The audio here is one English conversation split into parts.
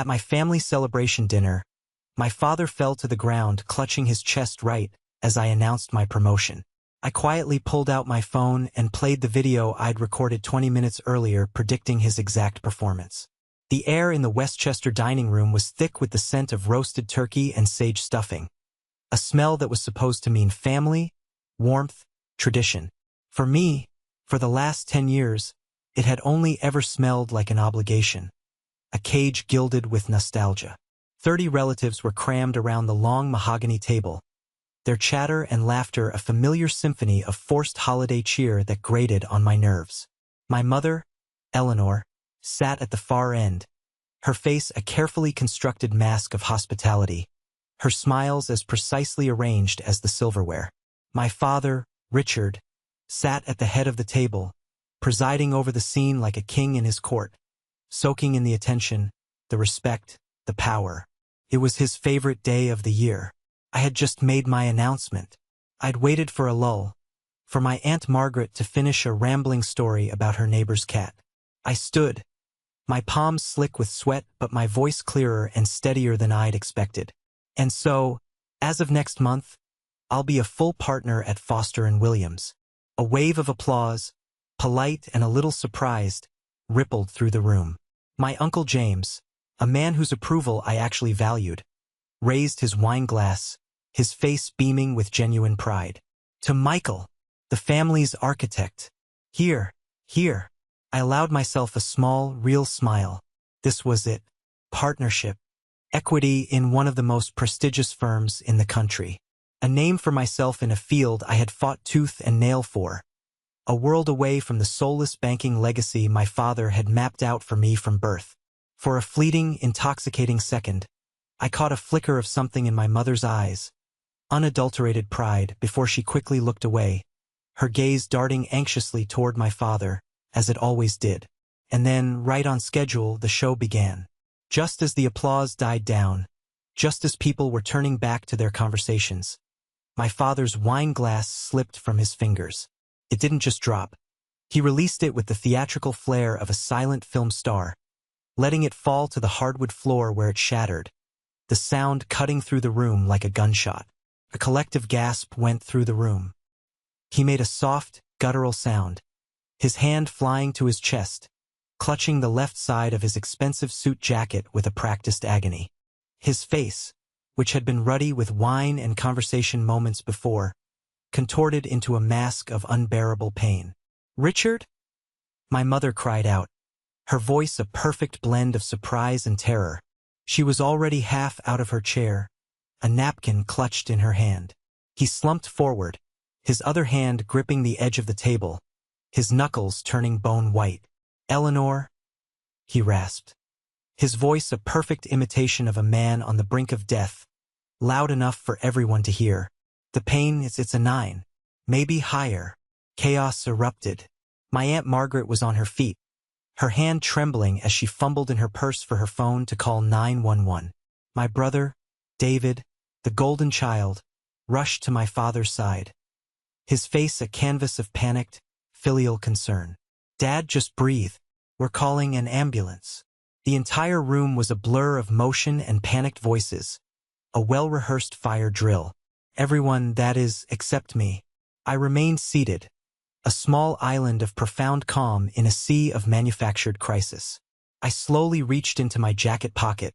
At my family celebration dinner, my father fell to the ground clutching his chest right as I announced my promotion. I quietly pulled out my phone and played the video I'd recorded 20 minutes earlier predicting his exact performance. The air in the Westchester dining room was thick with the scent of roasted turkey and sage stuffing, a smell that was supposed to mean family, warmth, tradition. For me, for the last 10 years, it had only ever smelled like an obligation, a cage gilded with nostalgia. 30 relatives were crammed around the long mahogany table, their chatter and laughter a familiar symphony of forced holiday cheer that grated on my nerves. My mother, Eleanor, sat at the far end, her face a carefully constructed mask of hospitality, her smiles as precisely arranged as the silverware. My father, Richard, sat at the head of the table, presiding over the scene like a king in his court, soaking in the attention, the respect, the power. It was his favorite day of the year. I had just made my announcement. I'd waited for a lull, for my Aunt Margaret to finish a rambling story about her neighbor's cat. I stood, my palms slick with sweat but my voice clearer and steadier than I'd expected. And so, as of next month, I'll be a full partner at Foster & Williams. A wave of applause, polite and a little surprised, rippled through the room. My Uncle James, a man whose approval I actually valued, raised his wine glass, his face beaming with genuine pride. To Michael, the family's architect. Here. I allowed myself a small, real smile. This was it. Partnership. Equity in one of the most prestigious firms in the country. A name for myself in a field I had fought tooth and nail for. A world away from the soulless banking legacy my father had mapped out for me from birth. For a fleeting, intoxicating second, I caught a flicker of something in my mother's eyes, unadulterated pride, before she quickly looked away, her gaze darting anxiously toward my father, as it always did. And then, right on schedule, the show began. Just as the applause died down, just as people were turning back to their conversations, my father's wine glass slipped from his fingers. It didn't just drop. He released it with the theatrical flair of a silent film star, letting it fall to the hardwood floor where it shattered, the sound cutting through the room like a gunshot. A collective gasp went through the room. He made a soft, guttural sound, his hand flying to his chest, clutching the left side of his expensive suit jacket with a practiced agony. His face, which had been ruddy with wine and conversation moments before, contorted into a mask of unbearable pain. "Richard?" My mother cried out, her voice a perfect blend of surprise and terror. She was already half out of her chair, a napkin clutched in her hand. He slumped forward, his other hand gripping the edge of the table, his knuckles turning bone white. "Eleanor?" he rasped, his voice a perfect imitation of a man on the brink of death, loud enough for everyone to hear. "The pain it's a 9. Maybe higher." Chaos erupted. My Aunt Margaret was on her feet, her hand trembling as she fumbled in her purse for her phone to call 911. My brother, David, the golden child, rushed to my father's side, his face a canvas of panicked, filial concern. "Dad, just breathe. We're calling an ambulance." The entire room was a blur of motion and panicked voices, a well-rehearsed fire drill. Everyone, that is, except me. I remained seated, a small island of profound calm in a sea of manufactured crisis. I slowly reached into my jacket pocket,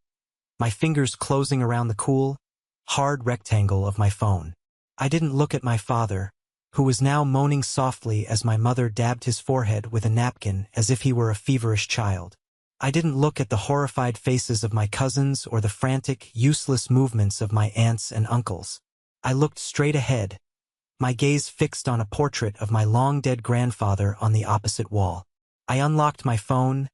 my fingers closing around the cool, hard rectangle of my phone. I didn't look at my father, who was now moaning softly as my mother dabbed his forehead with a napkin as if he were a feverish child. I didn't look at the horrified faces of my cousins or the frantic, useless movements of my aunts and uncles. I looked straight ahead, my gaze fixed on a portrait of my long-dead grandfather on the opposite wall. I unlocked my phone,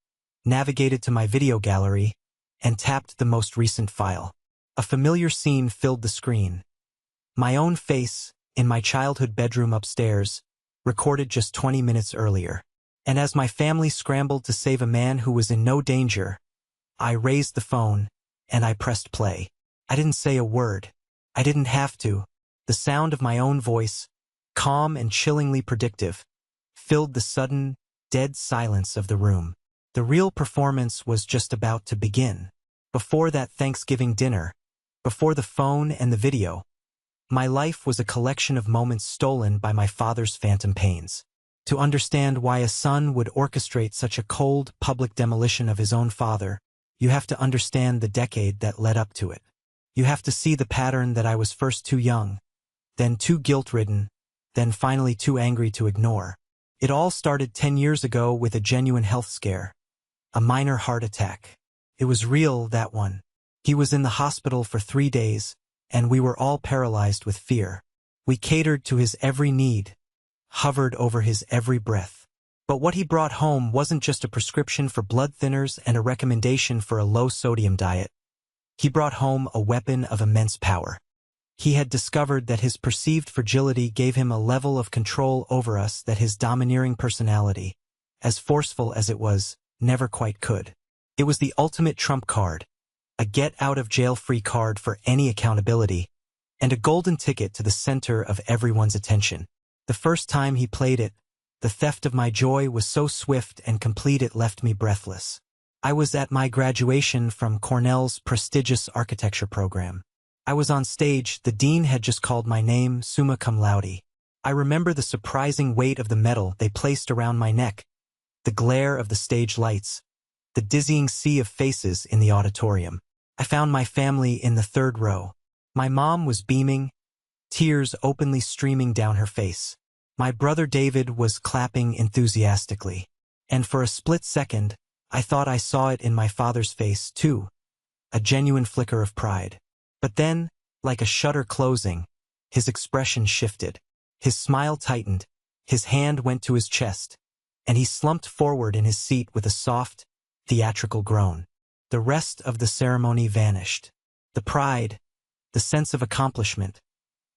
navigated to my video gallery, and tapped the most recent file. A familiar scene filled the screen. My own face, in my childhood bedroom upstairs, recorded just 20 minutes earlier. And as my family scrambled to save a man who was in no danger, I raised the phone, and I pressed play. I didn't say a word. I didn't have to. The sound of my own voice, calm and chillingly predictive, filled the sudden, dead silence of the room. The real performance was just about to begin. Before that Thanksgiving dinner, before the phone and the video, my life was a collection of moments stolen by my father's phantom pains. To understand why a son would orchestrate such a cold, public demolition of his own father, you have to understand the decade that led up to it. You have to see the pattern that I was first too young, then too guilt-ridden, then finally too angry to ignore. It all started 10 years ago with a genuine health scare, a minor heart attack. It was real, that one. He was in the hospital for 3 days, and we were all paralyzed with fear. We catered to his every need, hovered over his every breath. But what he brought home wasn't just a prescription for blood thinners and a recommendation for a low-sodium diet. He brought home a weapon of immense power. He had discovered that his perceived fragility gave him a level of control over us that his domineering personality, as forceful as it was, never quite could. It was the ultimate trump card, a get-out-of-jail-free card for any accountability, and a golden ticket to the center of everyone's attention. The first time he played it, the theft of my joy was so swift and complete it left me breathless. I was at my graduation from Cornell's prestigious architecture program. I was on stage, the dean had just called my name, summa cum laude. I remember the surprising weight of the medal they placed around my neck, the glare of the stage lights, the dizzying sea of faces in the auditorium. I found my family in the third row. My mom was beaming, tears openly streaming down her face. My brother David was clapping enthusiastically. And for a split second, I thought I saw it in my father's face, too, a genuine flicker of pride. But then, like a shutter closing, his expression shifted. His smile tightened, his hand went to his chest, and he slumped forward in his seat with a soft, theatrical groan. The rest of the ceremony vanished. The pride, the sense of accomplishment,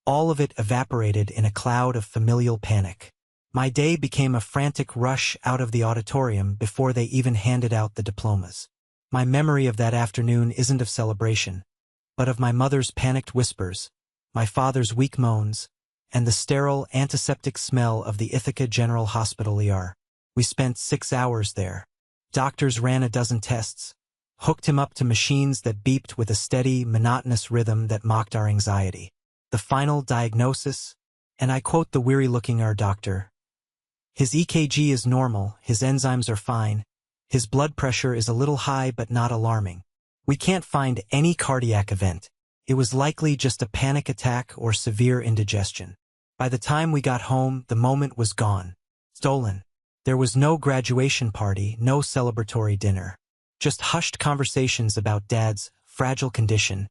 all of it evaporated in a cloud of familial panic. My day became a frantic rush out of the auditorium before they even handed out the diplomas. My memory of that afternoon isn't of celebration, but of my mother's panicked whispers, my father's weak moans, and the sterile antiseptic smell of the Ithaca General Hospital ER. We spent 6 hours there. Doctors ran a dozen tests, hooked him up to machines that beeped with a steady, monotonous rhythm that mocked our anxiety. The final diagnosis, and I quote the weary-looking ER doctor, "His EKG is normal, his enzymes are fine, his blood pressure is a little high but not alarming. We can't find any cardiac event. It was likely just a panic attack or severe indigestion." By the time we got home, the moment was gone. Stolen. There was no graduation party, no celebratory dinner. Just hushed conversations about Dad's fragile condition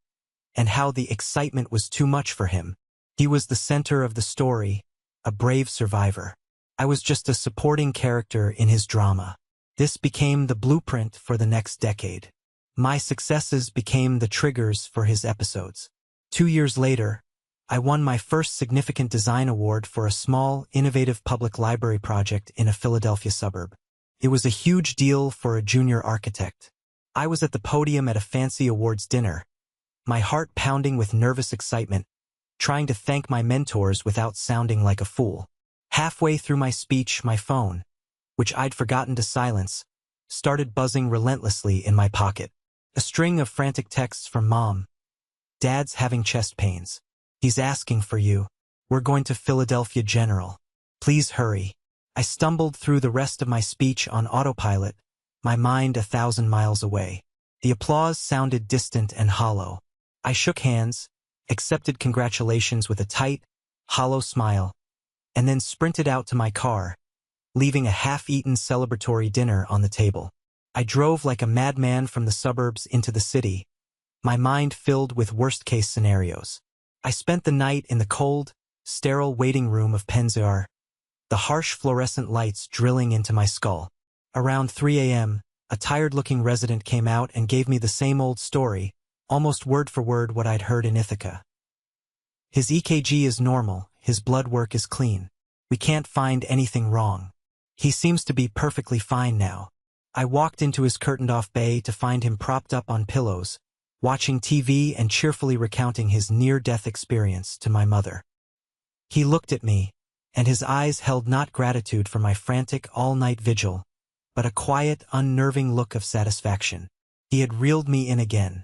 and how the excitement was too much for him. He was the center of the story, a brave survivor. I was just a supporting character in his drama. This became the blueprint for the next decade. My successes became the triggers for his episodes. 2 years later, I won my first significant design award for a small, innovative public library project in a Philadelphia suburb. It was a huge deal for a junior architect. I was at the podium at a fancy awards dinner, my heart pounding with nervous excitement, trying to thank my mentors without sounding like a fool. Halfway through my speech, my phone, which I'd forgotten to silence, started buzzing relentlessly in my pocket. A string of frantic texts from Mom. "Dad's having chest pains. He's asking for you. We're going to Philadelphia General. Please hurry." I stumbled through the rest of my speech on autopilot, my mind 1,000 miles away. The applause sounded distant and hollow. I shook hands, accepted congratulations with a tight, hollow smile, and then sprinted out to my car, leaving a half-eaten celebratory dinner on the table. I drove like a madman from the suburbs into the city, my mind filled with worst-case scenarios. I spent the night in the cold, sterile waiting room of Penn's, the harsh fluorescent lights drilling into my skull. Around 3 a.m., a tired-looking resident came out and gave me the same old story, almost word for word what I'd heard in Ithaca. "His EKG is normal, his blood work is clean. We can't find anything wrong. He seems to be perfectly fine now." I walked into his curtained-off bay to find him propped up on pillows, watching TV and cheerfully recounting his near-death experience to my mother. He looked at me, and his eyes held not gratitude for my frantic all-night vigil, but a quiet, unnerving look of satisfaction. He had reeled me in again.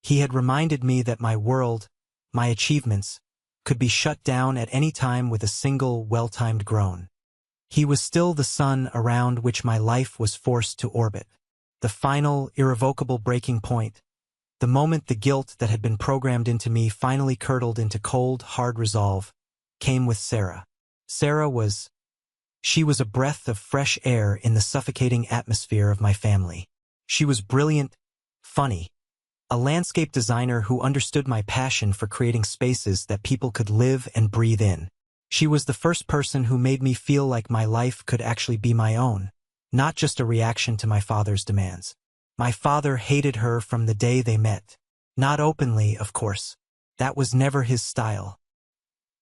He had reminded me that my world, my achievements, could be shut down at any time with a single, well-timed groan. He was still the sun around which my life was forced to orbit. The final, irrevocable breaking point, the moment the guilt that had been programmed into me finally curdled into cold, hard resolve, came with Sarah. She was a breath of fresh air in the suffocating atmosphere of my family. She was brilliant, funny, a landscape designer who understood my passion for creating spaces that people could live and breathe in. She was the first person who made me feel like my life could actually be my own, not just a reaction to my father's demands. My father hated her from the day they met. Not openly, of course. That was never his style.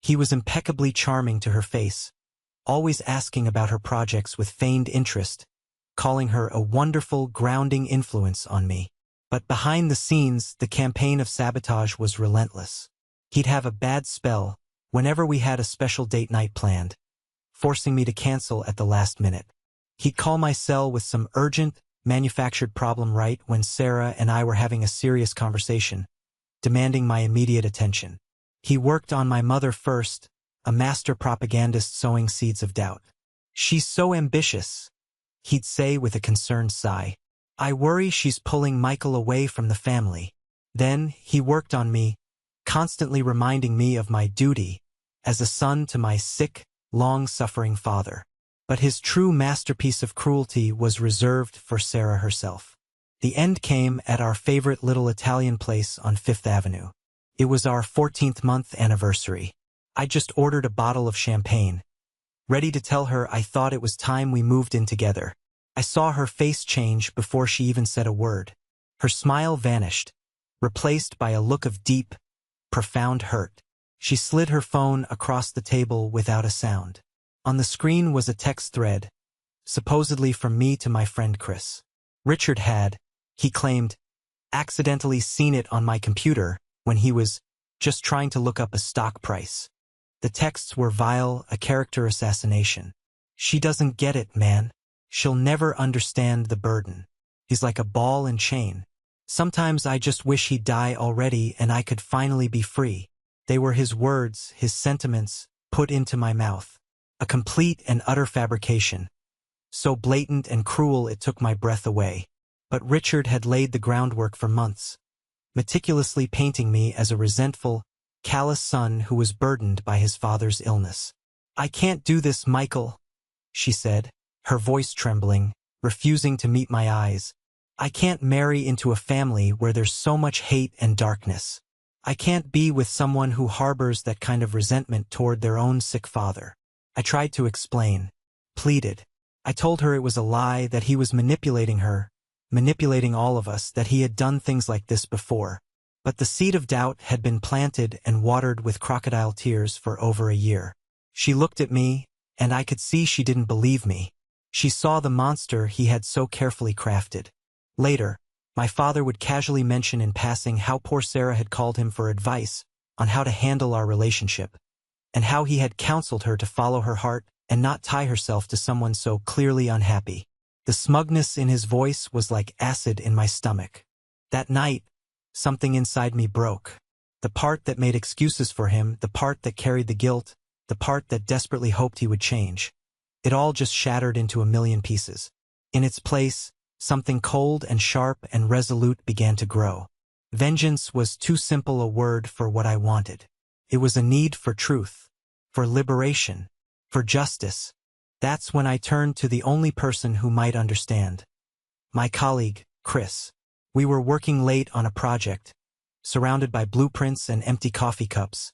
He was impeccably charming to her face, always asking about her projects with feigned interest, calling her a wonderful, grounding influence on me. But behind the scenes, the campaign of sabotage was relentless. He'd have a bad spell whenever we had a special date night planned, forcing me to cancel at the last minute. He'd call my cell with some urgent, manufactured problem right when Sarah and I were having a serious conversation, demanding my immediate attention. He worked on my mother first, a master propagandist sowing seeds of doubt. "She's so ambitious," he'd say with a concerned sigh. "I worry she's pulling Michael away from the family." Then he worked on me, constantly reminding me of my duty as a son to my sick, long-suffering father. But his true masterpiece of cruelty was reserved for Sarah herself. The end came at our favorite little Italian place on 5th Avenue. It was our 14th month anniversary. I just ordered a bottle of champagne, ready to tell her I thought it was time we moved in together. I saw her face change before she even said a word. Her smile vanished, replaced by a look of deep, profound hurt. She slid her phone across the table without a sound. On the screen was a text thread, supposedly from me to my friend Chris. Richard had, he claimed, accidentally seen it on my computer when he was just trying to look up a stock price. The texts were vile, a character assassination. "She doesn't get it, man. She'll never understand the burden. He's like a ball and chain. Sometimes I just wish he'd die already and I could finally be free." They were his words, his sentiments, put into my mouth. A complete and utter fabrication, so blatant and cruel it took my breath away. But Richard had laid the groundwork for months, meticulously painting me as a resentful, callous son who was burdened by his father's illness. "I can't do this, Michael," she said, her voice trembling, refusing to meet my eyes. "I can't marry into a family where there's so much hate and darkness. I can't be with someone who harbors that kind of resentment toward their own sick father." I tried to explain, pleaded. I told her it was a lie, that he was manipulating her, manipulating all of us, that he had done things like this before. But the seed of doubt had been planted and watered with crocodile tears for over a year. She looked at me, and I could see she didn't believe me. She saw the monster he had so carefully crafted. Later, my father would casually mention in passing how poor Sarah had called him for advice on how to handle our relationship, and how he had counseled her to follow her heart and not tie herself to someone so clearly unhappy. The smugness in his voice was like acid in my stomach. That night, something inside me broke. The part that made excuses for him, the part that carried the guilt, the part that desperately hoped he would change. It all just shattered into a million pieces. In its place, something cold and sharp and resolute began to grow. Vengeance was too simple a word for what I wanted. It was a need for truth, for liberation, for justice. That's when I turned to the only person who might understand. My colleague, Chris. We were working late on a project, surrounded by blueprints and empty coffee cups,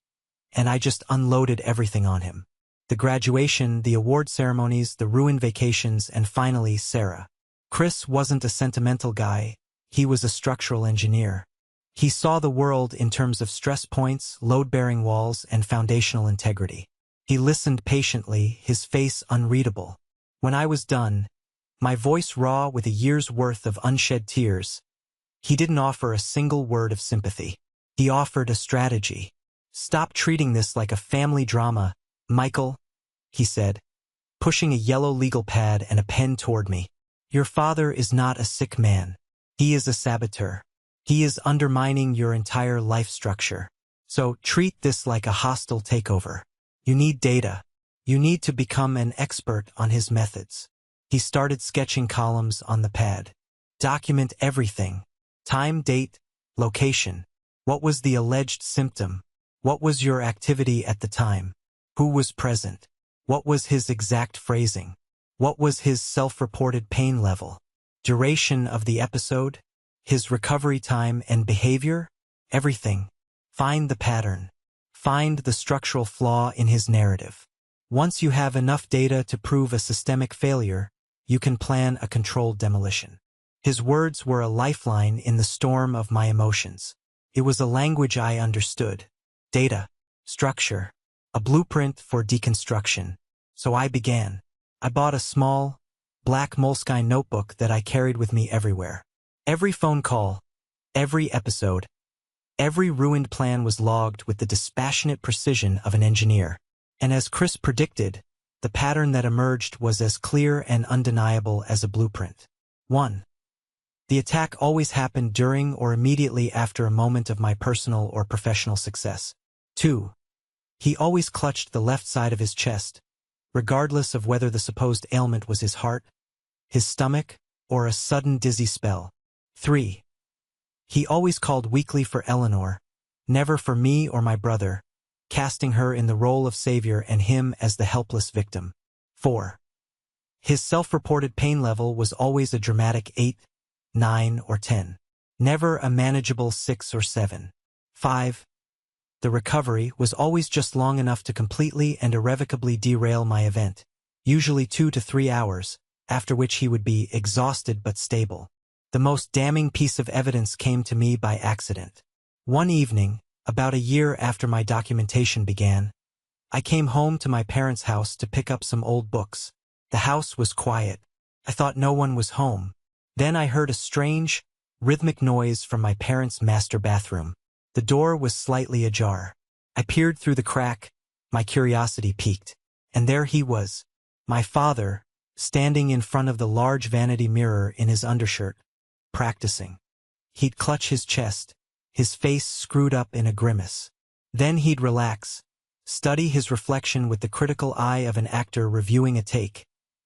and I just unloaded everything on him. The graduation, the award ceremonies, the ruined vacations, and finally Sarah. Chris wasn't a sentimental guy, he was a structural engineer. He saw the world in terms of stress points, load-bearing walls, and foundational integrity. He listened patiently, his face unreadable. When I was done, my voice raw with a year's worth of unshed tears, he didn't offer a single word of sympathy. He offered a strategy. "Stop treating this like a family drama, Michael," he said, pushing a yellow legal pad and a pen toward me. "Your father is not a sick man. He is a saboteur. He is undermining your entire life structure. So treat this like a hostile takeover. You need data. You need to become an expert on his methods. He started sketching columns on the pad. Document everything. Time, date, location. What was the alleged symptom? What was your activity at the time? Who was present? What was his exact phrasing? What was his self-reported pain level? Duration of the episode? His recovery time and behavior? Everything. Find the pattern. Find the structural flaw in his narrative. Once you have enough data to prove a systemic failure, you can plan a controlled demolition. His words were a lifeline in the storm of my emotions. It was a language I understood. Data, structure, a blueprint for deconstruction. So I began. I bought a small, black moleskine notebook that I carried with me everywhere. Every phone call, every episode, every ruined plan was logged with the dispassionate precision of an engineer. And as Chris predicted, the pattern that emerged was as clear and undeniable as a blueprint. 1. The attack always happened during or immediately after a moment of my personal or professional success. 2. He always clutched the left side of his chest, regardless of whether the supposed ailment was his heart, his stomach, or a sudden dizzy spell. 3. He always called weekly for Eleanor, never for me or my brother, casting her in the role of savior and him as the helpless victim. 4. His self-reported pain level was always a dramatic 8, 9, or 10, never a manageable 6 or 7. 5. The recovery was always just long enough to completely and irrevocably derail my event, usually 2 to 3 hours, after which he would be exhausted but stable. The most damning piece of evidence came to me by accident. One evening, about a year after my documentation began, I came home to my parents' house to pick up some old books. The house was quiet. I thought no one was home. Then I heard a strange, rhythmic noise from my parents' master bathroom. The door was slightly ajar. I peered through the crack, my curiosity piqued. And there he was, my father, standing in front of the large vanity mirror in his undershirt, practicing. He'd clutch his chest, his face screwed up in a grimace. Then he'd relax, study his reflection with the critical eye of an actor reviewing a take,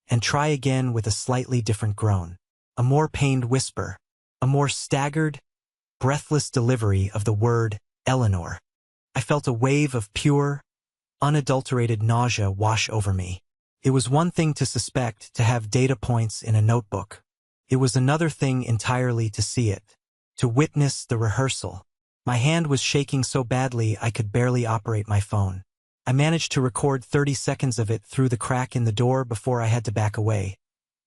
and try again with a slightly different groan, a more pained whisper, a more staggered, breathless delivery of the word Eleanor. I felt a wave of pure, unadulterated nausea wash over me. It was one thing to suspect, to have data points in a notebook. It was another thing entirely to see it, to witness the rehearsal. My hand was shaking so badly I could barely operate my phone. I managed to record 30 seconds of it through the crack in the door before I had to back away,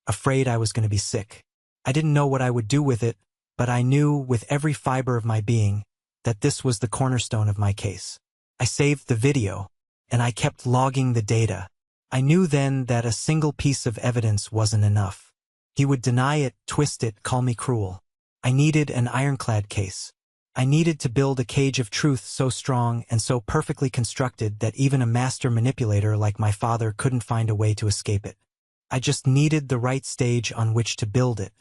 afraid I was going to be sick. I didn't know what I would do with it, but I knew with every fiber of my being that this was the cornerstone of my case. I saved the video, and I kept logging the data. I knew then that a single piece of evidence wasn't enough. He would deny it, twist it, call me cruel. I needed an ironclad case. I needed to build a cage of truth so strong and so perfectly constructed that even a master manipulator like my father couldn't find a way to escape it. I just needed the right stage on which to build it.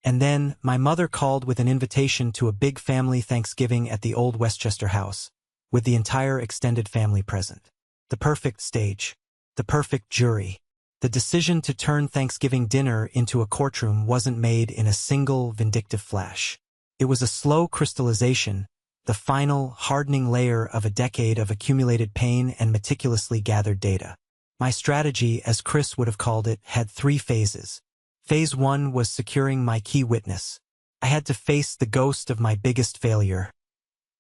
And then my mother called with an invitation to a big family Thanksgiving at the old Westchester house, with the entire extended family present. The perfect stage. The perfect jury. The decision to turn Thanksgiving dinner into a courtroom wasn't made in a single vindictive flash. It was a slow crystallization, the final, hardening layer of a decade of accumulated pain and meticulously gathered data. My strategy, as Chris would have called it, had 3 phases. Phase 1 was securing my key witness. I had to face the ghost of my biggest failure,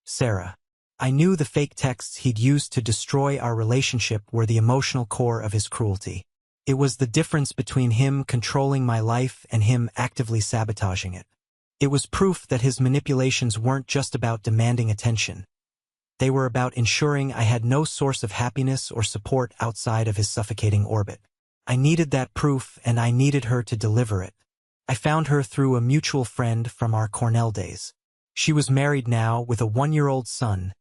Sarah. I knew the fake texts he'd used to destroy our relationship were the emotional core of his cruelty. It was the difference between him controlling my life and him actively sabotaging it. It was proof that his manipulations weren't just about demanding attention. They were about ensuring I had no source of happiness or support outside of his suffocating orbit. I needed that proof, and I needed her to deliver it. I found her through a mutual friend from our Cornell days. She was married now with a 1-year-old son,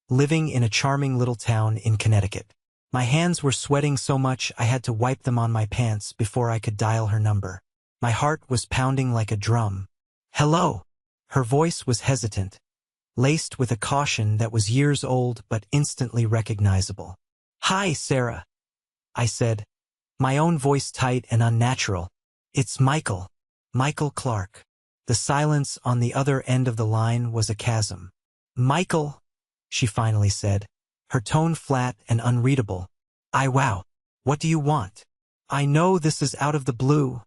living in a charming little town in Connecticut. My hands were sweating so much I had to wipe them on my pants before I could dial her number. My heart was pounding like a drum. "Hello," Her voice was hesitant, laced with a caution that was years old but instantly recognizable. "Hi, Sarah," I said, my own voice tight and unnatural. "It's Michael. Michael Clark." The silence on the other end of the line was a chasm. "Michael," she finally said, her tone flat and unreadable. Wow. What do you want?" "I know this is out of the blue,"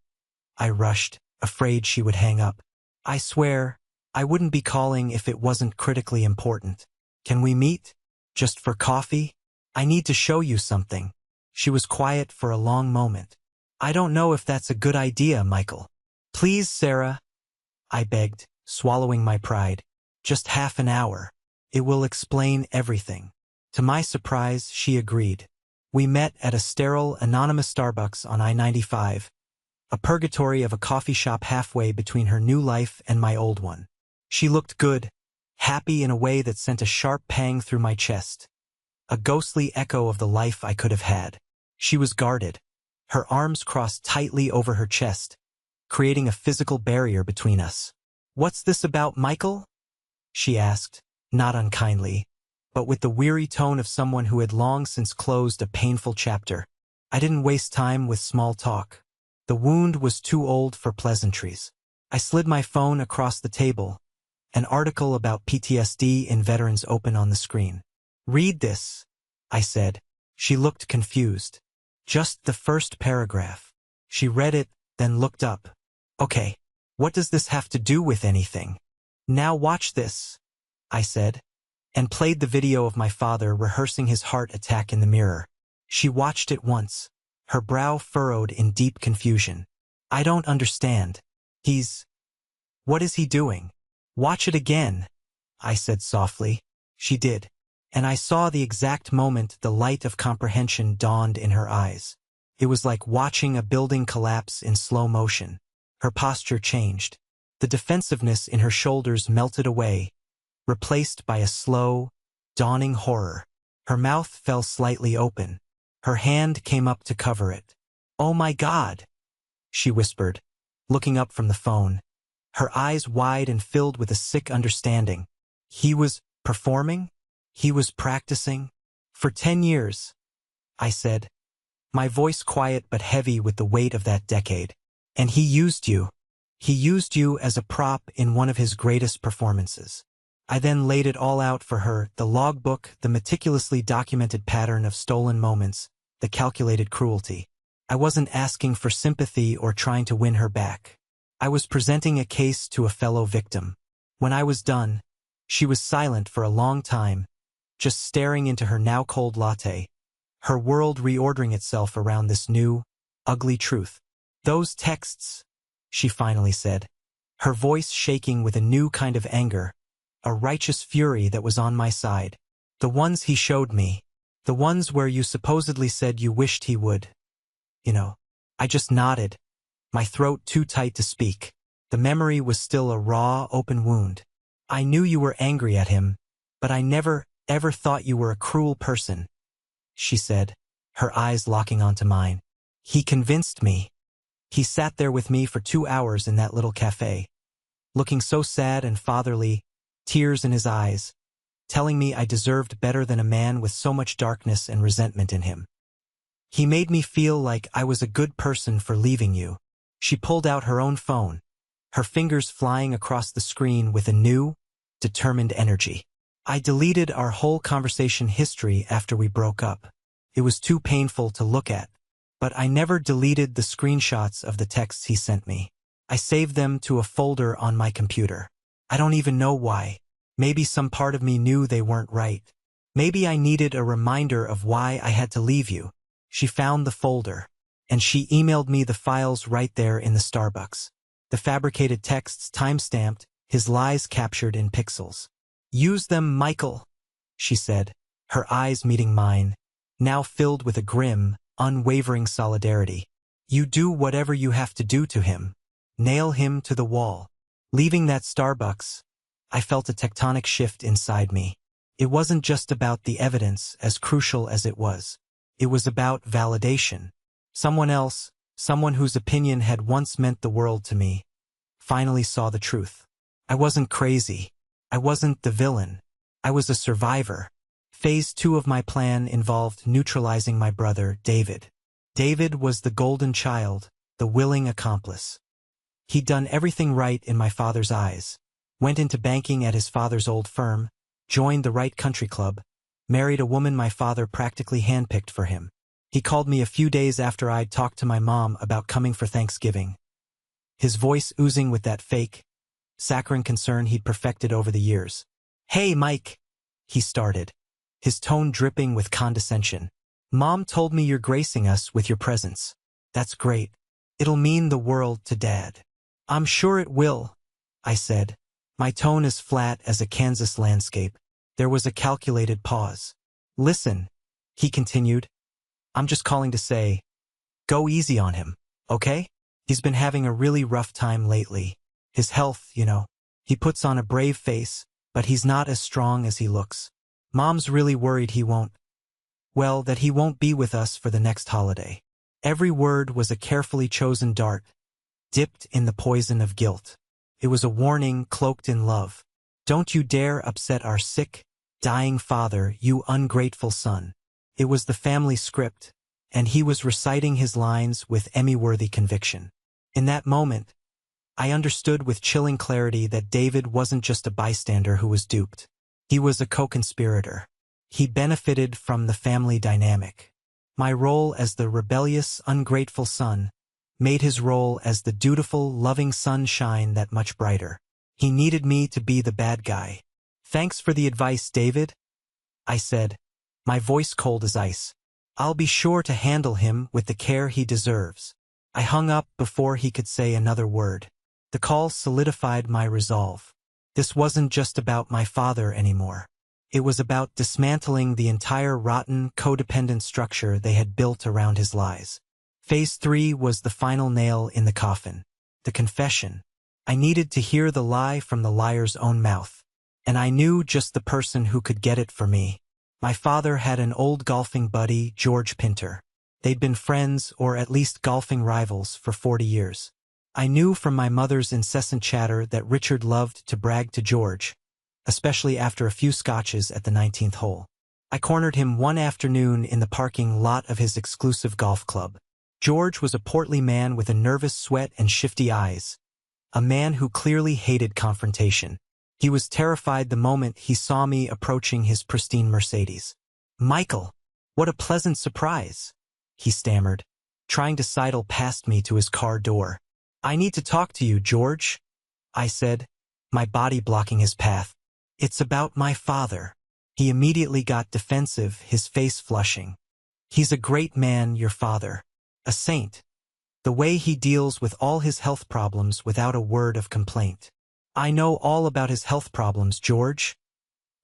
I rushed, afraid she would hang up. "I swear, I wouldn't be calling if it wasn't critically important. Can we meet? Just for coffee? I need to show you something." She was quiet for a long moment. "I don't know if that's a good idea, Michael." "Please, Sarah," I begged, swallowing my pride. "Just half an hour. It will explain everything." To my surprise, she agreed. We met at a sterile, anonymous Starbucks on I-95, a purgatory of a coffee shop halfway between her new life and my old one. She looked good, happy in a way that sent a sharp pang through my chest, a ghostly echo of the life I could have had. She was guarded, her arms crossed tightly over her chest, creating a physical barrier between us. "What's this about, Michael?" she asked, not unkindly, but with the weary tone of someone who had long since closed a painful chapter. I didn't waste time with small talk. The wound was too old for pleasantries. I slid my phone across the table, an article about PTSD in veterans open on the screen. "Read this," I said. She looked confused. "Just the first paragraph." She read it, then looked up. "Okay, what does this have to do with anything?" "Now watch this," I said, and played the video of my father rehearsing his heart attack in the mirror. She watched it once, her brow furrowed in deep confusion. "I don't understand. What is he doing?" "Watch it again," I said softly. She did, and I saw the exact moment the light of comprehension dawned in her eyes. It was like watching a building collapse in slow motion. Her posture changed. The defensiveness in her shoulders melted away, replaced by a slow, dawning horror. Her mouth fell slightly open. Her hand came up to cover it. "Oh my God," she whispered, looking up from the phone, her eyes wide and filled with a sick understanding. "He was performing? He was practicing? For 10 years, I said, my voice quiet but heavy with the weight of that decade. "And he used you. He used you as a prop in one of his greatest performances." I then laid it all out for her, the logbook, the meticulously documented pattern of stolen moments, the calculated cruelty. I wasn't asking for sympathy or trying to win her back. I was presenting a case to a fellow victim. When I was done, she was silent for a long time, just staring into her now cold latte, her world reordering itself around this new, ugly truth. "Those texts," she finally said, her voice shaking with a new kind of anger, a righteous fury that was on my side. "The ones he showed me, the ones where you supposedly said you wished he would. I just nodded, my throat too tight to speak. The memory was still a raw, open wound. "I knew you were angry at him, but I never, ever thought you were a cruel person," she said, her eyes locking onto mine. "He convinced me. He sat there with me for 2 hours in that little cafe, looking so sad and fatherly, tears in his eyes, telling me I deserved better than a man with so much darkness and resentment in him. He made me feel like I was a good person for leaving you." She pulled out her own phone, her fingers flying across the screen with a new, determined energy. "I deleted our whole conversation history after we broke up. It was too painful to look at, but I never deleted the screenshots of the texts he sent me. I saved them to a folder on my computer. I don't even know why. Maybe some part of me knew they weren't right. Maybe I needed a reminder of why I had to leave you." She found the folder, and she emailed me the files right there in the Starbucks. The fabricated texts time-stamped, his lies captured in pixels. "Use them, Michael," she said, her eyes meeting mine, now filled with a grim, unwavering solidarity. "You do whatever you have to do to him. Nail him to the wall." Leaving that Starbucks, I felt a tectonic shift inside me. It wasn't just about the evidence, as crucial as it was. It was about validation. Someone else, someone whose opinion had once meant the world to me, finally saw the truth. I wasn't crazy. I wasn't the villain. I was a survivor. Phase 2 of my plan involved neutralizing my brother, David. David was the golden child, the willing accomplice. He'd done everything right in my father's eyes, went into banking at his father's old firm, joined the right country club, married a woman my father practically handpicked for him. He called me a few days after I'd talked to my mom about coming for Thanksgiving. His voice oozing with that fake, saccharine concern he'd perfected over the years. "Hey, Mike," he started, his tone dripping with condescension. "Mom told me you're gracing us with your presence. That's great. It'll mean the world to Dad." "I'm sure it will," I said, my tone as flat as a Kansas landscape. There was a calculated pause. "Listen," he continued, "I'm just calling to say, go easy on him, okay? He's been having a really rough time lately. His health, you know. He puts on a brave face, but he's not as strong as he looks. Mom's really worried that he won't be with us for the next holiday." Every word was a carefully chosen dart, dipped in the poison of guilt. It was a warning cloaked in love. "Don't you dare upset our sick, dying father, you ungrateful son." It was the family script, and he was reciting his lines with Emmy-worthy conviction. In that moment, I understood with chilling clarity that David wasn't just a bystander who was duped. He was a co-conspirator. He benefited from the family dynamic. My role as the rebellious, ungrateful son made his role as the dutiful, loving son shine that much brighter. He needed me to be the bad guy. "Thanks for the advice, David," I said, my voice cold as ice. "I'll be sure to handle him with the care he deserves." I hung up before he could say another word. The call solidified my resolve. This wasn't just about my father anymore. It was about dismantling the entire rotten, codependent structure they had built around his lies. Phase 3 was the final nail in the coffin. The confession. I needed to hear the lie from the liar's own mouth. And I knew just the person who could get it for me. My father had an old golfing buddy, George Pinter. They'd been friends, or at least golfing rivals, for 40 years. I knew from my mother's incessant chatter that Richard loved to brag to George, especially after a few scotches at the 19th hole. I cornered him one afternoon in the parking lot of his exclusive golf club. George was a portly man with a nervous sweat and shifty eyes, a man who clearly hated confrontation. He was terrified the moment he saw me approaching his pristine Mercedes. "Michael, what a pleasant surprise," he stammered, trying to sidle past me to his car door. "I need to talk to you, George," I said, my body blocking his path. "It's about my father." He immediately got defensive, his face flushing. "He's a great man, your father. A saint. The way he deals with all his health problems without a word of complaint." "I know all about his health problems, George,"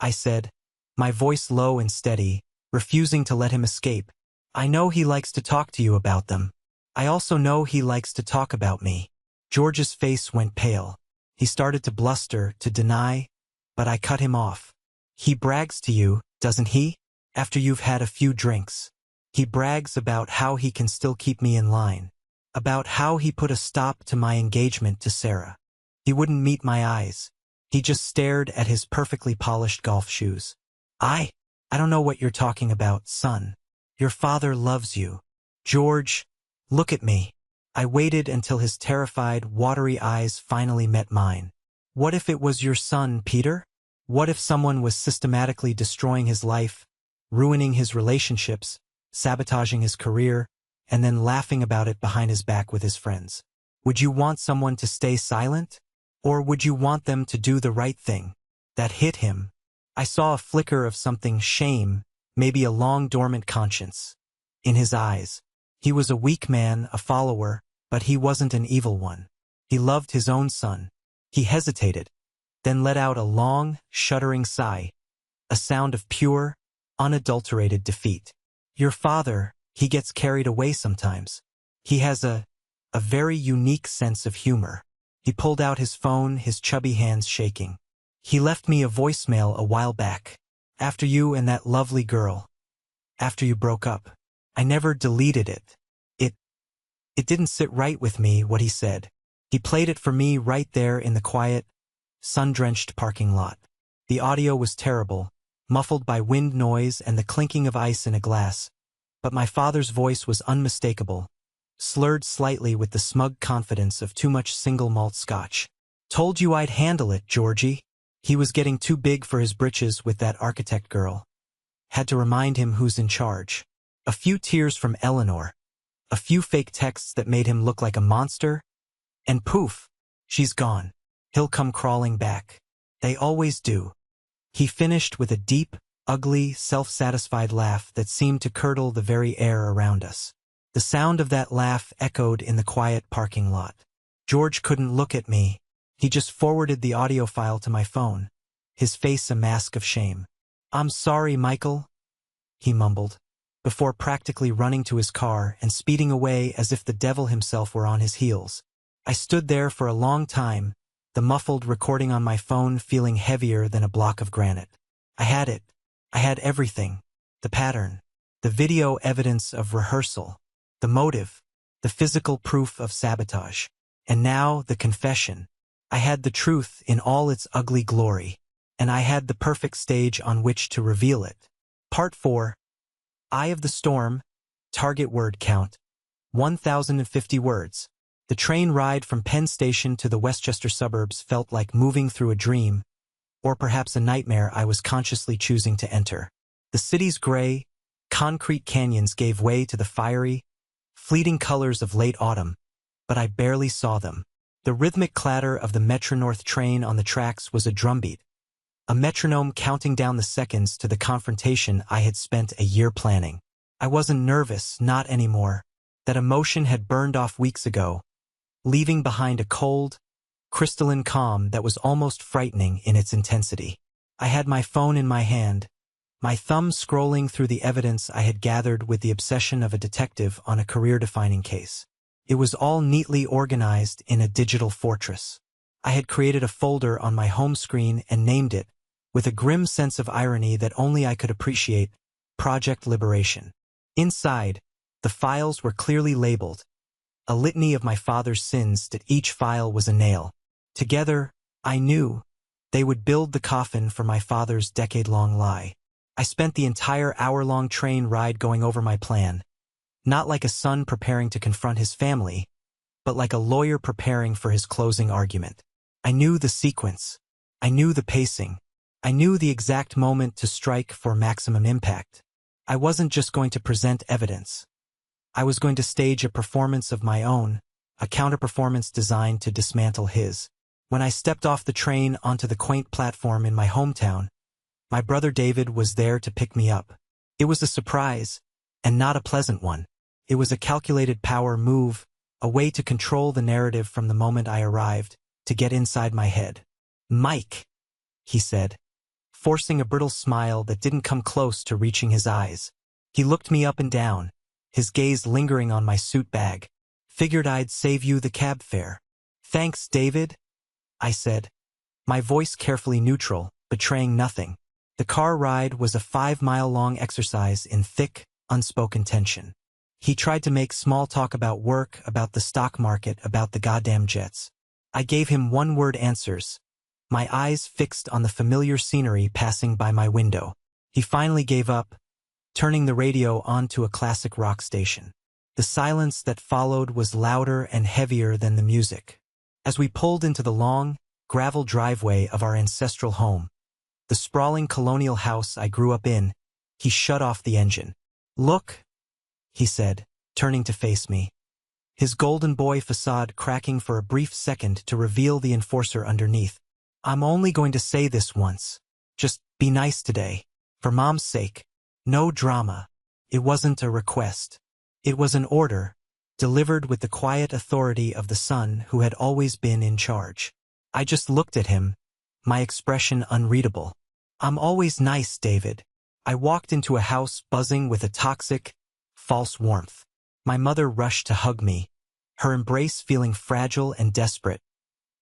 I said, my voice low and steady, refusing to let him escape. "I know he likes to talk to you about them. I also know he likes to talk about me." George's face went pale. He started to bluster, to deny, but I cut him off. "He brags to you, doesn't he? After you've had a few drinks. He brags about how he can still keep me in line. About how he put a stop to my engagement to Sarah. He wouldn't meet my eyes. He just stared at his perfectly polished golf shoes. I don't know what you're talking about, son. Your father loves you. George, look at me." I waited until his terrified, watery eyes finally met mine. "What if it was your son, Peter? What if someone was systematically destroying his life, ruining his relationships, sabotaging his career, and then laughing about it behind his back with his friends? Would you want someone to stay silent? Or would you want them to do the right thing?" That hit him. I saw a flicker of something, shame, maybe a long-dormant conscience, in his eyes. He was a weak man, a follower, but he wasn't an evil one. He loved his own son. He hesitated, then let out a long, shuddering sigh, a sound of pure, unadulterated defeat. "Your father, he gets carried away sometimes. He has a very unique sense of humor." He pulled out his phone, his chubby hands shaking. "He left me a voicemail a while back. After you and that lovely girl. After you broke up. I never deleted it. It didn't sit right with me, what he said. He played it for me right there in the quiet, sun-drenched parking lot. The audio was terrible, muffled by wind noise and the clinking of ice in a glass, but my father's voice was unmistakable, slurred slightly with the smug confidence of too much single malt scotch. "Told you I'd handle it, Georgie." He was getting too big for his britches with that architect girl. Had to remind him who's in charge. A few tears from Eleanor, a few fake texts that made him look like a monster, and poof, she's gone. He'll come crawling back. They always do. He finished with a deep, ugly, self-satisfied laugh that seemed to curdle the very air around us. The sound of that laugh echoed in the quiet parking lot. George couldn't look at me. He just forwarded the audio file to my phone, his face a mask of shame. "I'm sorry, Michael," he mumbled, before practically running to his car and speeding away as if the devil himself were on his heels. I stood there for a long time, the muffled recording on my phone feeling heavier than a block of granite. I had it. I had everything. The pattern, the video evidence of rehearsal, the motive, the physical proof of sabotage. And now the confession. I had the truth in all its ugly glory, and I had the perfect stage on which to reveal it. Part 4. Eye of the Storm. Target word count. 1,050 words. The train ride from Penn Station to the Westchester suburbs felt like moving through a dream, or perhaps a nightmare I was consciously choosing to enter. The city's gray, concrete canyons gave way to the fiery, fleeting colors of late autumn, but I barely saw them. The rhythmic clatter of the Metro-North train on the tracks was a drumbeat, a metronome counting down the seconds to the confrontation I had spent a year planning. I wasn't nervous, not anymore. That emotion had burned off weeks ago, leaving behind a cold, crystalline calm that was almost frightening in its intensity. I had my phone in my hand, my thumb scrolling through the evidence I had gathered with the obsession of a detective on a career-defining case. It was all neatly organized in a digital fortress. I had created a folder on my home screen and named it, with a grim sense of irony that only I could appreciate, Project Liberation. Inside, the files were clearly labeled, a litany of my father's sins that each file was a nail. Together, I knew, they would build the coffin for my father's decade-long lie. I spent the entire hour-long train ride going over my plan, not like a son preparing to confront his family, but like a lawyer preparing for his closing argument. I knew the sequence. I knew the pacing. I knew the exact moment to strike for maximum impact. I wasn't just going to present evidence. I was going to stage a performance of my own, a counter-performance designed to dismantle his. When I stepped off the train onto the quaint platform in my hometown, my brother David was there to pick me up. It was a surprise, and not a pleasant one. It was a calculated power move, a way to control the narrative from the moment I arrived, to get inside my head. "Mike," he said, forcing a brittle smile that didn't come close to reaching his eyes. He looked me up and down, his gaze lingering on my suit bag. "Figured I'd save you the cab fare." "Thanks, David," I said, my voice carefully neutral, betraying nothing. The car ride was a 5-mile-long exercise in thick, unspoken tension. He tried to make small talk about work, about the stock market, about the goddamn Jets. I gave him one-word answers, my eyes fixed on the familiar scenery passing by my window. He finally gave up, turning the radio onto a classic rock station. The silence that followed was louder and heavier than the music. As we pulled into the long, gravel driveway of our ancestral home, the sprawling colonial house I grew up in, he shut off the engine. "Look," he said, turning to face me, his golden boy facade cracking for a brief second to reveal the enforcer underneath. "I'm only going to say this once. Just be nice today. For Mom's sake. No drama." It wasn't a request. It was an order, delivered with the quiet authority of the son who had always been in charge. I just looked at him, my expression unreadable. "I'm always nice, David." I walked into a house buzzing with a toxic, false warmth. My mother rushed to hug me, her embrace feeling fragile and desperate,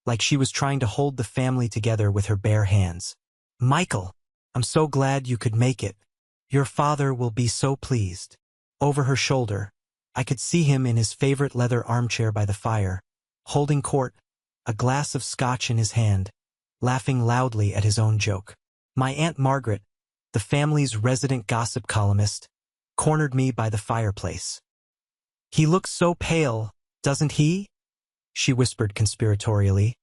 like she was trying to hold the family together with her bare hands. "Michael, I'm so glad you could make it. Your father will be so pleased." Over her shoulder, I could see him in his favorite leather armchair by the fire, holding court, a glass of scotch in his hand, laughing loudly at his own joke. My Aunt Margaret, the family's resident gossip columnist, cornered me by the fireplace. "He looks so pale, doesn't he?" she whispered conspiratorially,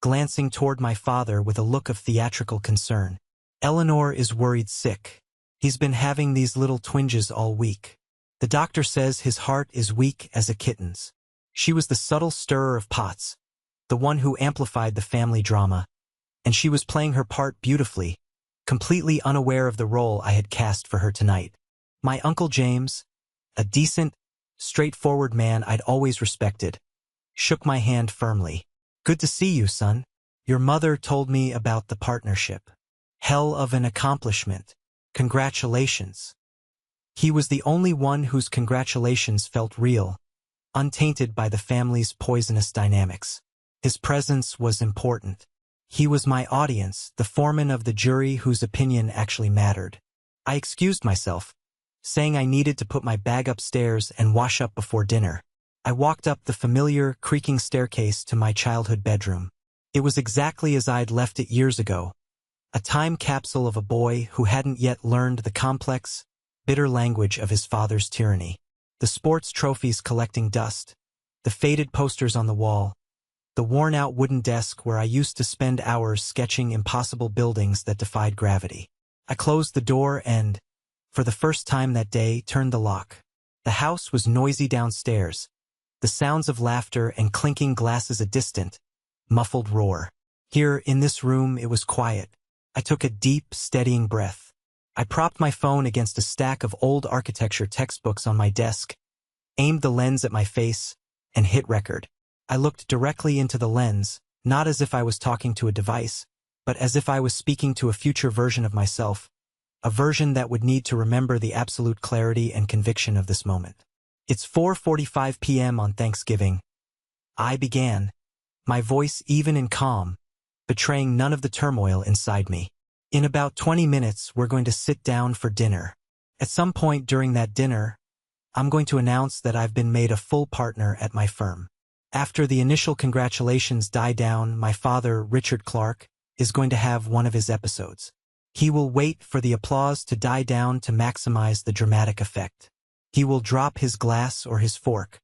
glancing toward my father with a look of theatrical concern. "Eleanor is worried sick. He's been having these little twinges all week. The doctor says his heart is weak as a kitten's." She was the subtle stirrer of pots, the one who amplified the family drama, and she was playing her part beautifully, completely unaware of the role I had cast for her tonight. My Uncle James, a decent, straightforward man I'd always respected, shook my hand firmly. "Good to see you, son. Your mother told me about the partnership. Hell of an accomplishment. Congratulations." He was the only one whose congratulations felt real, untainted by the family's poisonous dynamics. His presence was important. He was my audience, the foreman of the jury whose opinion actually mattered. I excused myself, saying I needed to put my bag upstairs and wash up before dinner. I walked up the familiar, creaking staircase to my childhood bedroom. It was exactly as I'd left it years ago, a time capsule of a boy who hadn't yet learned the complex, bitter language of his father's tyranny. The sports trophies collecting dust, the faded posters on the wall, the worn-out wooden desk where I used to spend hours sketching impossible buildings that defied gravity. I closed the door and, for the first time that day, turned the lock. The house was noisy downstairs, the sounds of laughter and clinking glasses a distant, muffled roar. Here, in this room, it was quiet. I took a deep, steadying breath. I propped my phone against a stack of old architecture textbooks on my desk, aimed the lens at my face, and hit record. I looked directly into the lens, not as if I was talking to a device, but as if I was speaking to a future version of myself, a version that would need to remember the absolute clarity and conviction of this moment. "It's 4:45 p.m. on Thanksgiving," I began, my voice even and calm, betraying none of the turmoil inside me. "In about 20 minutes, we're going to sit down for dinner. At some point during that dinner, I'm going to announce that I've been made a full partner at my firm. After the initial congratulations die down, my father, Richard Clark, is going to have one of his episodes. He will wait for the applause to die down to maximize the dramatic effect. He will drop his glass or his fork.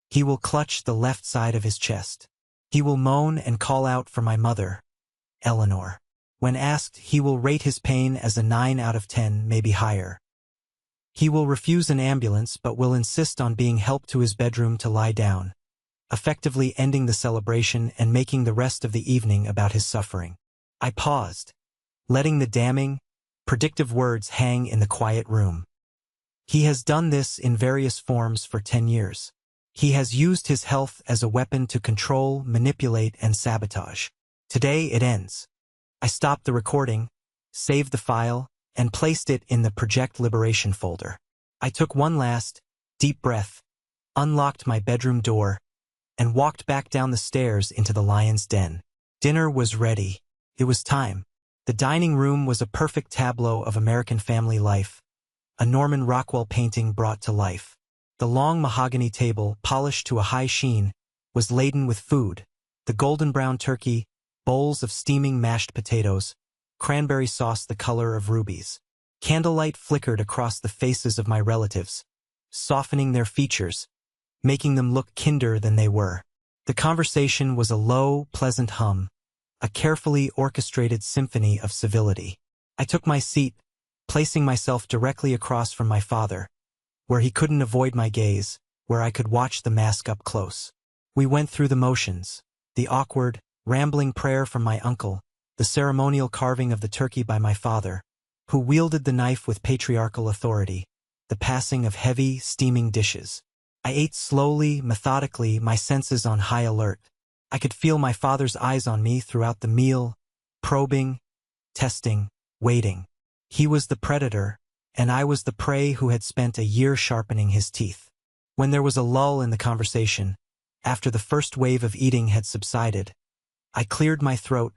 He will clutch the left side of his chest. He will moan and call out for my mother, Eleanor. When asked, he will rate his pain as a 9 out of 10, maybe higher. He will refuse an ambulance but will insist on being helped to his bedroom to lie down, effectively ending the celebration and making the rest of the evening about his suffering. I paused, letting the damning, predictive words hang in the quiet room. He has done this in various forms for 10 years. He has used his health as a weapon to control, manipulate, and sabotage. Today it ends. I stopped the recording, saved the file, and placed it in the Project Liberation folder. I took one last, deep breath, unlocked my bedroom door, and walked back down the stairs into the lion's den. Dinner was ready. It was time. The dining room was a perfect tableau of American family life, a Norman Rockwell painting brought to life. The long mahogany table, polished to a high sheen, was laden with food, the golden brown turkey, bowls of steaming mashed potatoes, cranberry sauce the color of rubies. Candlelight flickered across the faces of my relatives, softening their features, making them look kinder than they were. The conversation was a low, pleasant hum, a carefully orchestrated symphony of civility. I took my seat, placing myself directly across from my father, where he couldn't avoid my gaze, where I could watch the mask up close. We went through the motions, the awkward, rambling prayer from my uncle, the ceremonial carving of the turkey by my father, who wielded the knife with patriarchal authority, the passing of heavy, steaming dishes. I ate slowly, methodically, my senses on high alert. I could feel my father's eyes on me throughout the meal, probing, testing, waiting. He was the predator, and I was the prey who had spent a year sharpening his teeth. When there was a lull in the conversation, after the first wave of eating had subsided, I cleared my throat,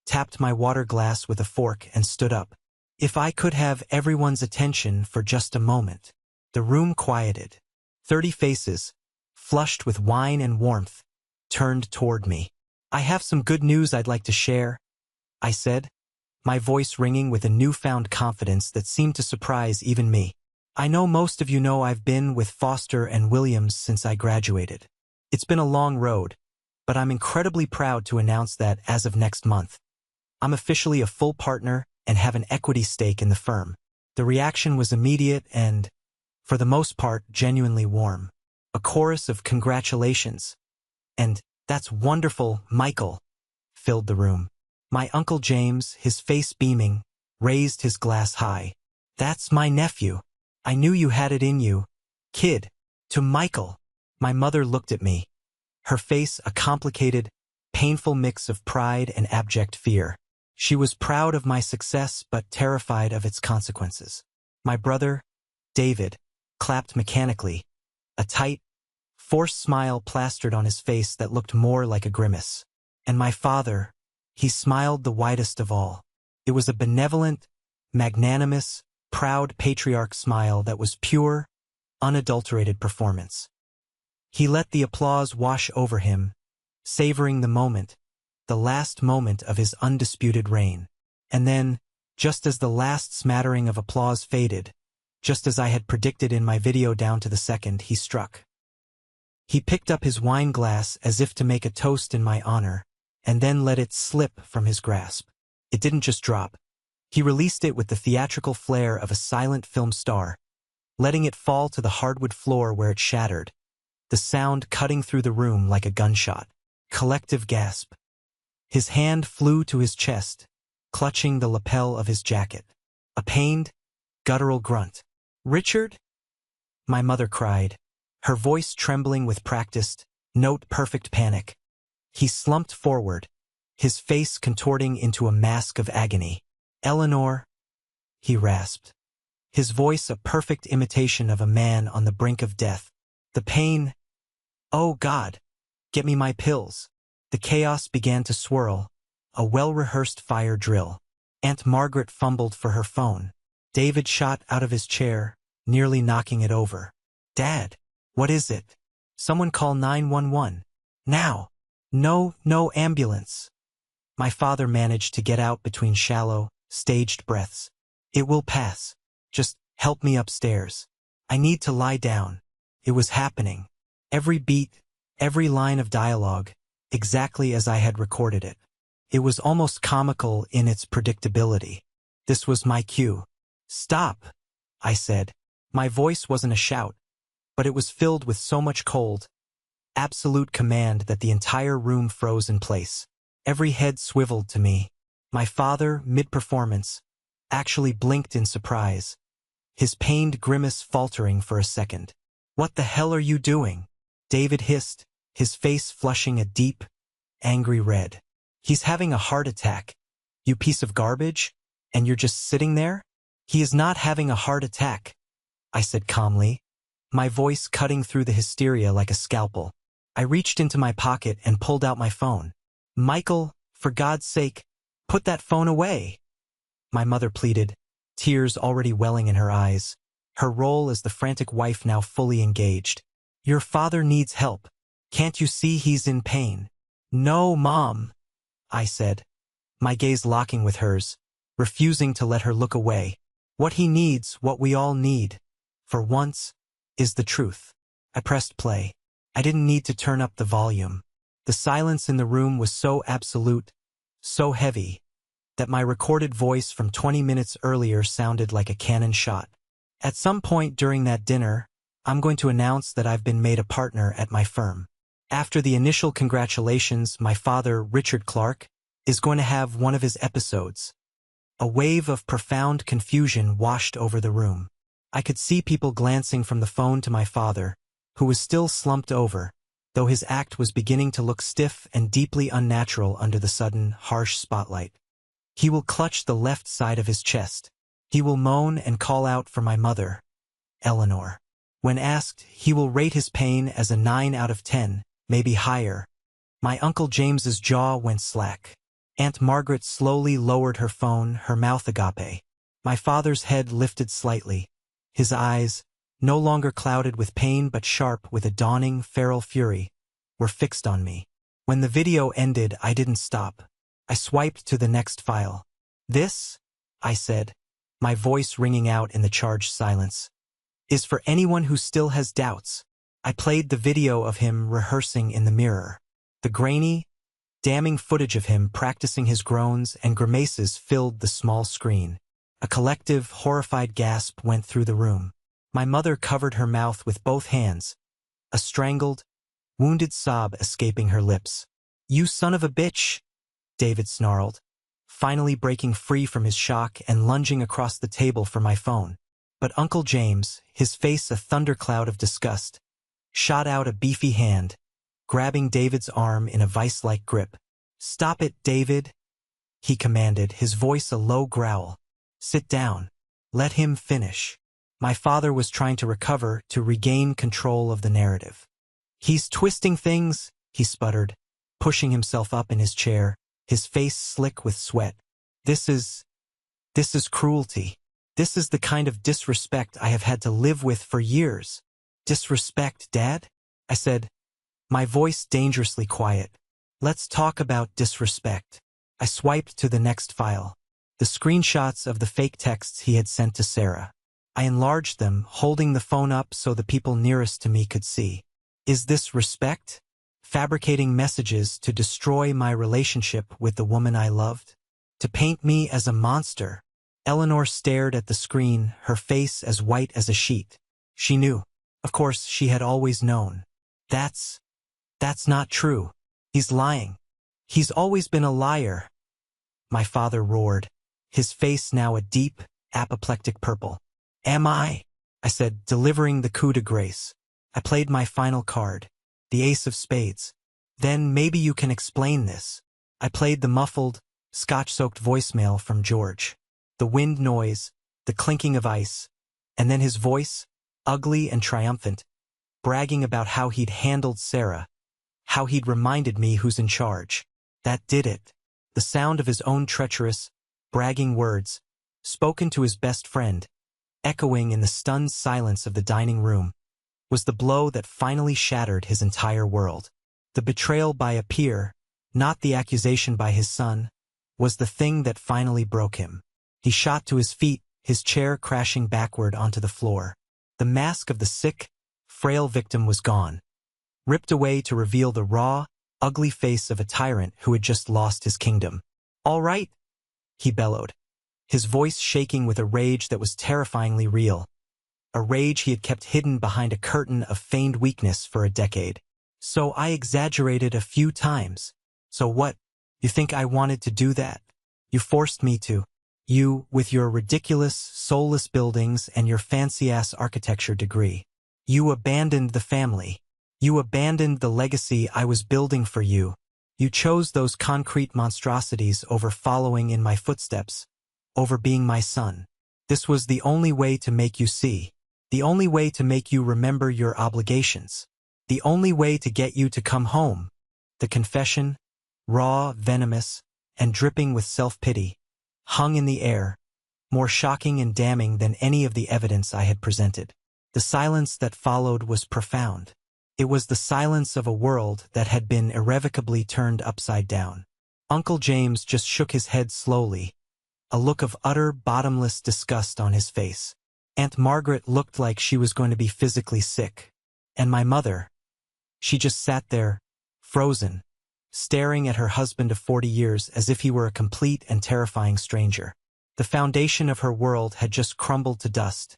tapped my water glass with a fork, and stood up. If I could have everyone's attention for just a moment. The room quieted. 30 faces, flushed with wine and warmth, turned toward me. "I have some good news I'd like to share," I said, my voice ringing with a newfound confidence that seemed to surprise even me. I know most of you know I've been with Foster and Williams since I graduated. It's been a long road, but I'm incredibly proud to announce that as of next month, I'm officially a full partner and have an equity stake in the firm. The reaction was immediate and, for the most part, genuinely warm. A chorus of congratulations and "That's wonderful, Michael," filled the room. My Uncle James, his face beaming, raised his glass high. "That's my nephew. I knew you had it in you, kid." To Michael. My mother looked at me, her face a complicated, painful mix of pride and abject fear. She was proud of my success but terrified of its consequences. My brother, David, clapped mechanically, a tight, forced smile plastered on his face that looked more like a grimace. And my father, he smiled the widest of all. It was a benevolent, magnanimous, proud patriarch smile that was pure, unadulterated performance. He let the applause wash over him, savoring the moment, the last moment of his undisputed reign. And then, just as the last smattering of applause faded, just as I had predicted in my video down to the second, he struck. He picked up his wine glass as if to make a toast in my honor, and then let it slip from his grasp. It didn't just drop. He released it with the theatrical flair of a silent film star, letting it fall to the hardwood floor where it shattered, the sound cutting through the room like a gunshot. Collective gasp. His hand flew to his chest, clutching the lapel of his jacket. A pained, guttural grunt. "Richard?" My mother cried, her voice trembling with practiced, note-perfect panic. He slumped forward, his face contorting into a mask of agony. "Eleanor," he rasped, his voice a perfect imitation of a man on the brink of death. The pain. "Oh God, get me my pills." The chaos began to swirl, a well-rehearsed fire drill. Aunt Margaret fumbled for her phone. David shot out of his chair, nearly knocking it over. "Dad, what is it? Someone call 911. Now." No ambulance." My father managed to get out between shallow, staged breaths. "It will pass. Just help me upstairs. I need to lie down." It was happening. Every beat, every line of dialogue, exactly as I had recorded it. It was almost comical in its predictability. This was my cue. "Stop," I said. My voice wasn't a shout, but it was filled with so much cold, absolute command that the entire room froze in place. Every head swiveled to me. My father, mid-performance, actually blinked in surprise, his pained grimace faltering for a second. "What the hell are you doing?" David hissed, his face flushing a deep, angry red. "He's having a heart attack, you piece of garbage, and you're just sitting there?" "He is not having a heart attack," I said calmly, my voice cutting through the hysteria like a scalpel. I reached into my pocket and pulled out my phone. "Michael, for God's sake, put that phone away," my mother pleaded, tears already welling in her eyes, her role as the frantic wife now fully engaged. "Your father needs help. Can't you see he's in pain?" "No, Mom," I said, my gaze locking with hers, refusing to let her look away. "What he needs, what we all need, for once, is the truth." I pressed play. I didn't need to turn up the volume. The silence in the room was so absolute, so heavy, that my recorded voice from 20 minutes earlier sounded like a cannon shot. "At some point during that dinner, I'm going to announce that I've been made a partner at my firm. After the initial congratulations, my father, Richard Clark, is going to have one of his episodes." A wave of profound confusion washed over the room. I could see people glancing from the phone to my father, who was still slumped over, though his act was beginning to look stiff and deeply unnatural under the sudden, harsh spotlight. He will clutch the left side of his chest. He will moan and call out for my mother, Eleanor. When asked, he will rate his pain as a 9 out of 10, maybe higher. My Uncle James's jaw went slack. Aunt Margaret slowly lowered her phone, her mouth agape. My father's head lifted slightly. His eyes, no longer clouded with pain but sharp with a dawning, feral fury, were fixed on me. When the video ended, I didn't stop. I swiped to the next file. This, I said, my voice ringing out in the charged silence, is for anyone who still has doubts. I played the video of him rehearsing in the mirror. The grainy, damning footage of him practicing his groans and grimaces filled the small screen. A collective, horrified gasp went through the room. My mother covered her mouth with both hands, a strangled, wounded sob escaping her lips. "You son of a bitch," David snarled, finally breaking free from his shock and lunging across the table for my phone. But Uncle James, his face a thundercloud of disgust, shot out a beefy hand, grabbing David's arm in a vice-like grip. "Stop it, David," he commanded, his voice a low growl. "Sit down. Let him finish." My father was trying to recover, to regain control of the narrative. "He's twisting things," he sputtered, pushing himself up in his chair, his face slick with sweat. This is cruelty. This is the kind of disrespect I have had to live with for years." "Disrespect, Dad?" I said, my voice dangerously quiet. "Let's talk about disrespect." I swiped to the next file. The screenshots of the fake texts he had sent to Sarah. I enlarged them, holding the phone up so the people nearest to me could see. Is this respect? Fabricating messages to destroy my relationship with the woman I loved? To paint me as a monster? Eleanor stared at the screen, her face as white as a sheet. She knew. Of course, she had always known. That's not true. He's lying. He's always been a liar." My father roared, his face now a deep, apoplectic purple. "Am I?" I said, delivering the coup de grace. I played my final card, the ace of spades. "Then maybe you can explain this." I played the muffled, scotch-soaked voicemail from George. The wind noise, the clinking of ice, and then his voice, ugly and triumphant, bragging about how he'd handled Sarah, how he'd reminded me who's in charge. That did it. The sound of his own treacherous, bragging words, spoken to his best friend, echoing in the stunned silence of the dining room, was the blow that finally shattered his entire world. The betrayal by a peer, not the accusation by his son, was the thing that finally broke him. He shot to his feet, his chair crashing backward onto the floor. The mask of the sick, frail victim was gone, ripped away to reveal the raw, ugly face of a tyrant who had just lost his kingdom. "All right," he bellowed, his voice shaking with a rage that was terrifyingly real, a rage he had kept hidden behind a curtain of feigned weakness for a decade. "So I exaggerated a few times. So what? You think I wanted to do that? You forced me to. You, with your ridiculous, soulless buildings and your fancy-ass architecture degree. You abandoned the family. You abandoned the legacy I was building for you. You chose those concrete monstrosities over following in my footsteps, over being my son. This was the only way to make you see. The only way to make you remember your obligations. The only way to get you to come home." The confession, raw, venomous, and dripping with self-pity, hung in the air, more shocking and damning than any of the evidence I had presented. The silence that followed was profound. It was the silence of a world that had been irrevocably turned upside down. Uncle James just shook his head slowly, a look of utter, bottomless disgust on his face. Aunt Margaret looked like she was going to be physically sick. And my mother, she just sat there, frozen, staring at her husband of 40 years as if he were a complete and terrifying stranger. The foundation of her world had just crumbled to dust,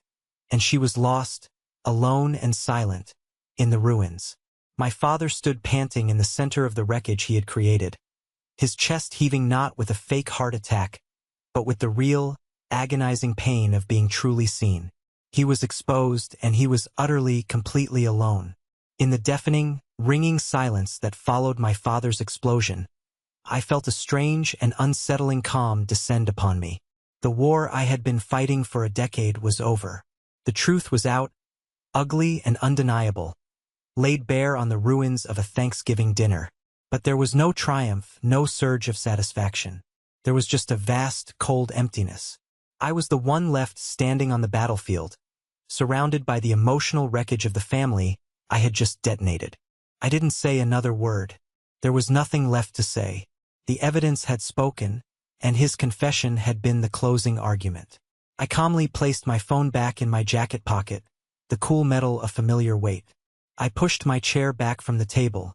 and she was lost, alone and silent, in the ruins. My father stood panting in the center of the wreckage he had created, his chest heaving not with a fake heart attack, but with the real, agonizing pain of being truly seen. He was exposed, and he was utterly, completely alone. In the deafening, ringing silence that followed my father's explosion, I felt a strange and unsettling calm descend upon me. The war I had been fighting for a decade was over. The truth was out, ugly and undeniable, laid bare on the ruins of a Thanksgiving dinner. But there was no triumph, no surge of satisfaction. There was just a vast, cold emptiness. I was the one left standing on the battlefield, surrounded by the emotional wreckage of the family I had just detonated. I didn't say another word. There was nothing left to say. The evidence had spoken, and his confession had been the closing argument. I calmly placed my phone back in my jacket pocket, the cool metal a familiar weight. I pushed my chair back from the table,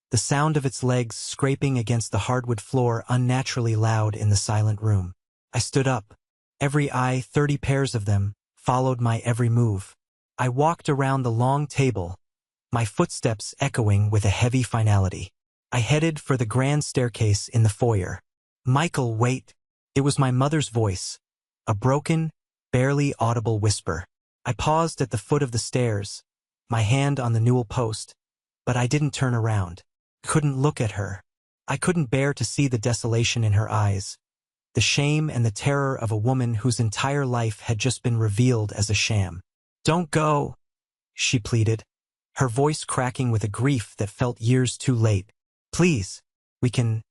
the sound of its legs scraping against the hardwood floor unnaturally loud in the silent room. I stood up. Every eye, 30 pairs of them, followed my every move. I walked around the long table, my footsteps echoing with a heavy finality. I headed for the grand staircase in the foyer. "Michael, wait." It was my mother's voice, a broken, barely audible whisper. I paused at the foot of the stairs, my hand on the newel post, but I didn't turn around. Couldn't look at her. I couldn't bear to see the desolation in her eyes, the shame and the terror of a woman whose entire life had just been revealed as a sham. "Don't go," she pleaded, her voice cracking with a grief that felt years too late. "Please, we can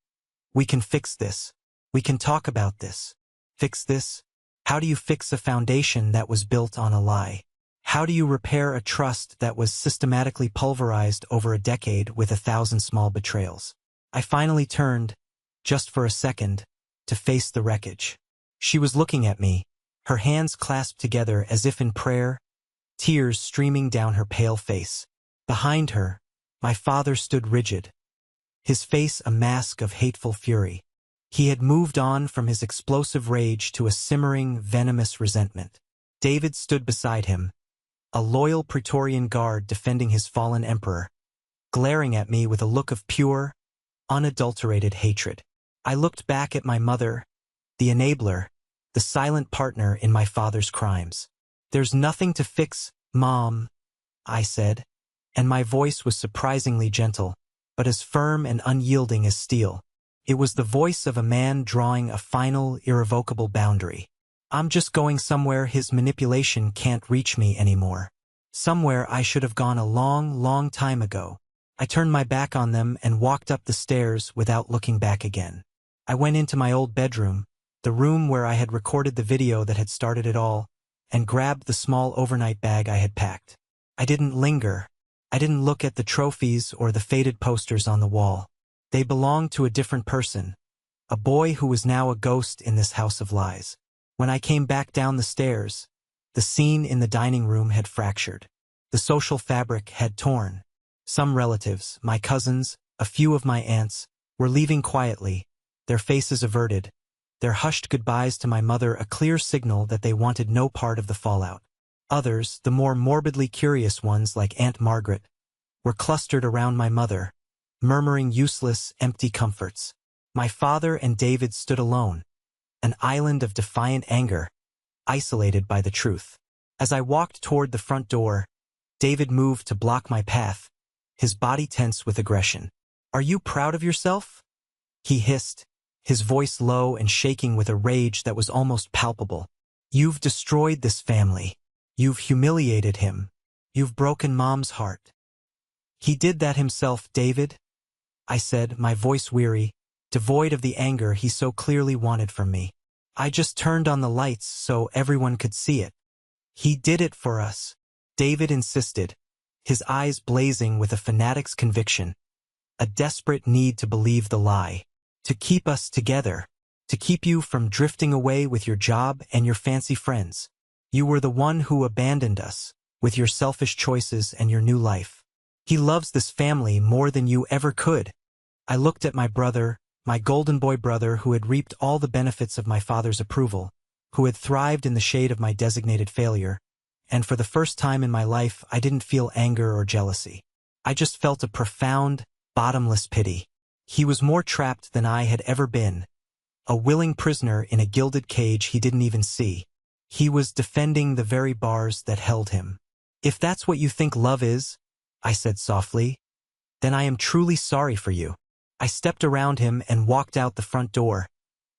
fix this. We can talk about this." Fix this? How do you fix a foundation that was built on a lie? How do you repair a trust that was systematically pulverized over a decade with 1,000 small betrayals? I finally turned, just for a second, to face the wreckage. She was looking at me, her hands clasped together as if in prayer, tears streaming down her pale face. Behind her, my father stood rigid, his face a mask of hateful fury. He had moved on from his explosive rage to a simmering, venomous resentment. David stood beside him, a loyal Praetorian guard defending his fallen emperor, glaring at me with a look of pure, unadulterated hatred. I looked back at my mother, the enabler, the silent partner in my father's crimes. "There's nothing to fix, Mom," I said, and my voice was surprisingly gentle, but as firm and unyielding as steel. It was the voice of a man drawing a final, irrevocable boundary. "I'm just going somewhere his manipulation can't reach me anymore. Somewhere I should have gone a long, long time ago." I turned my back on them and walked up the stairs without looking back again. I went into my old bedroom, the room where I had recorded the video that had started it all, and grabbed the small overnight bag I had packed. I didn't linger. I didn't look at the trophies or the faded posters on the wall. They belonged to a different person, a boy who was now a ghost in this house of lies. When I came back down the stairs, the scene in the dining room had fractured. The social fabric had torn. Some relatives, my cousins, a few of my aunts, were leaving quietly, their faces averted, their hushed goodbyes to my mother a clear signal that they wanted no part of the fallout. Others, the more morbidly curious ones like Aunt Margaret, were clustered around my mother, murmuring useless, empty comforts. My father and David stood alone, an island of defiant anger, isolated by the truth. As I walked toward the front door, David moved to block my path, his body tense with aggression. "Are you proud of yourself?" he hissed, his voice low and shaking with a rage that was almost palpable. "You've destroyed this family. You've humiliated him. You've broken Mom's heart." "He did that himself, David," I said, my voice weary, devoid of the anger he so clearly wanted from me. "I just turned on the lights so everyone could see it." "He did it for us," David insisted, his eyes blazing with a fanatic's conviction, a desperate need to believe the lie, "to keep us together, to keep you from drifting away with your job and your fancy friends. You were the one who abandoned us, with your selfish choices and your new life. He loves this family more than you ever could." I looked at my brother, my golden boy brother who had reaped all the benefits of my father's approval, who had thrived in the shade of my designated failure, and for the first time in my life I didn't feel anger or jealousy. I just felt a profound, bottomless pity. He was more trapped than I had ever been, a willing prisoner in a gilded cage he didn't even see. He was defending the very bars that held him. "If that's what you think love is," I said softly, "then I am truly sorry for you." I stepped around him and walked out the front door,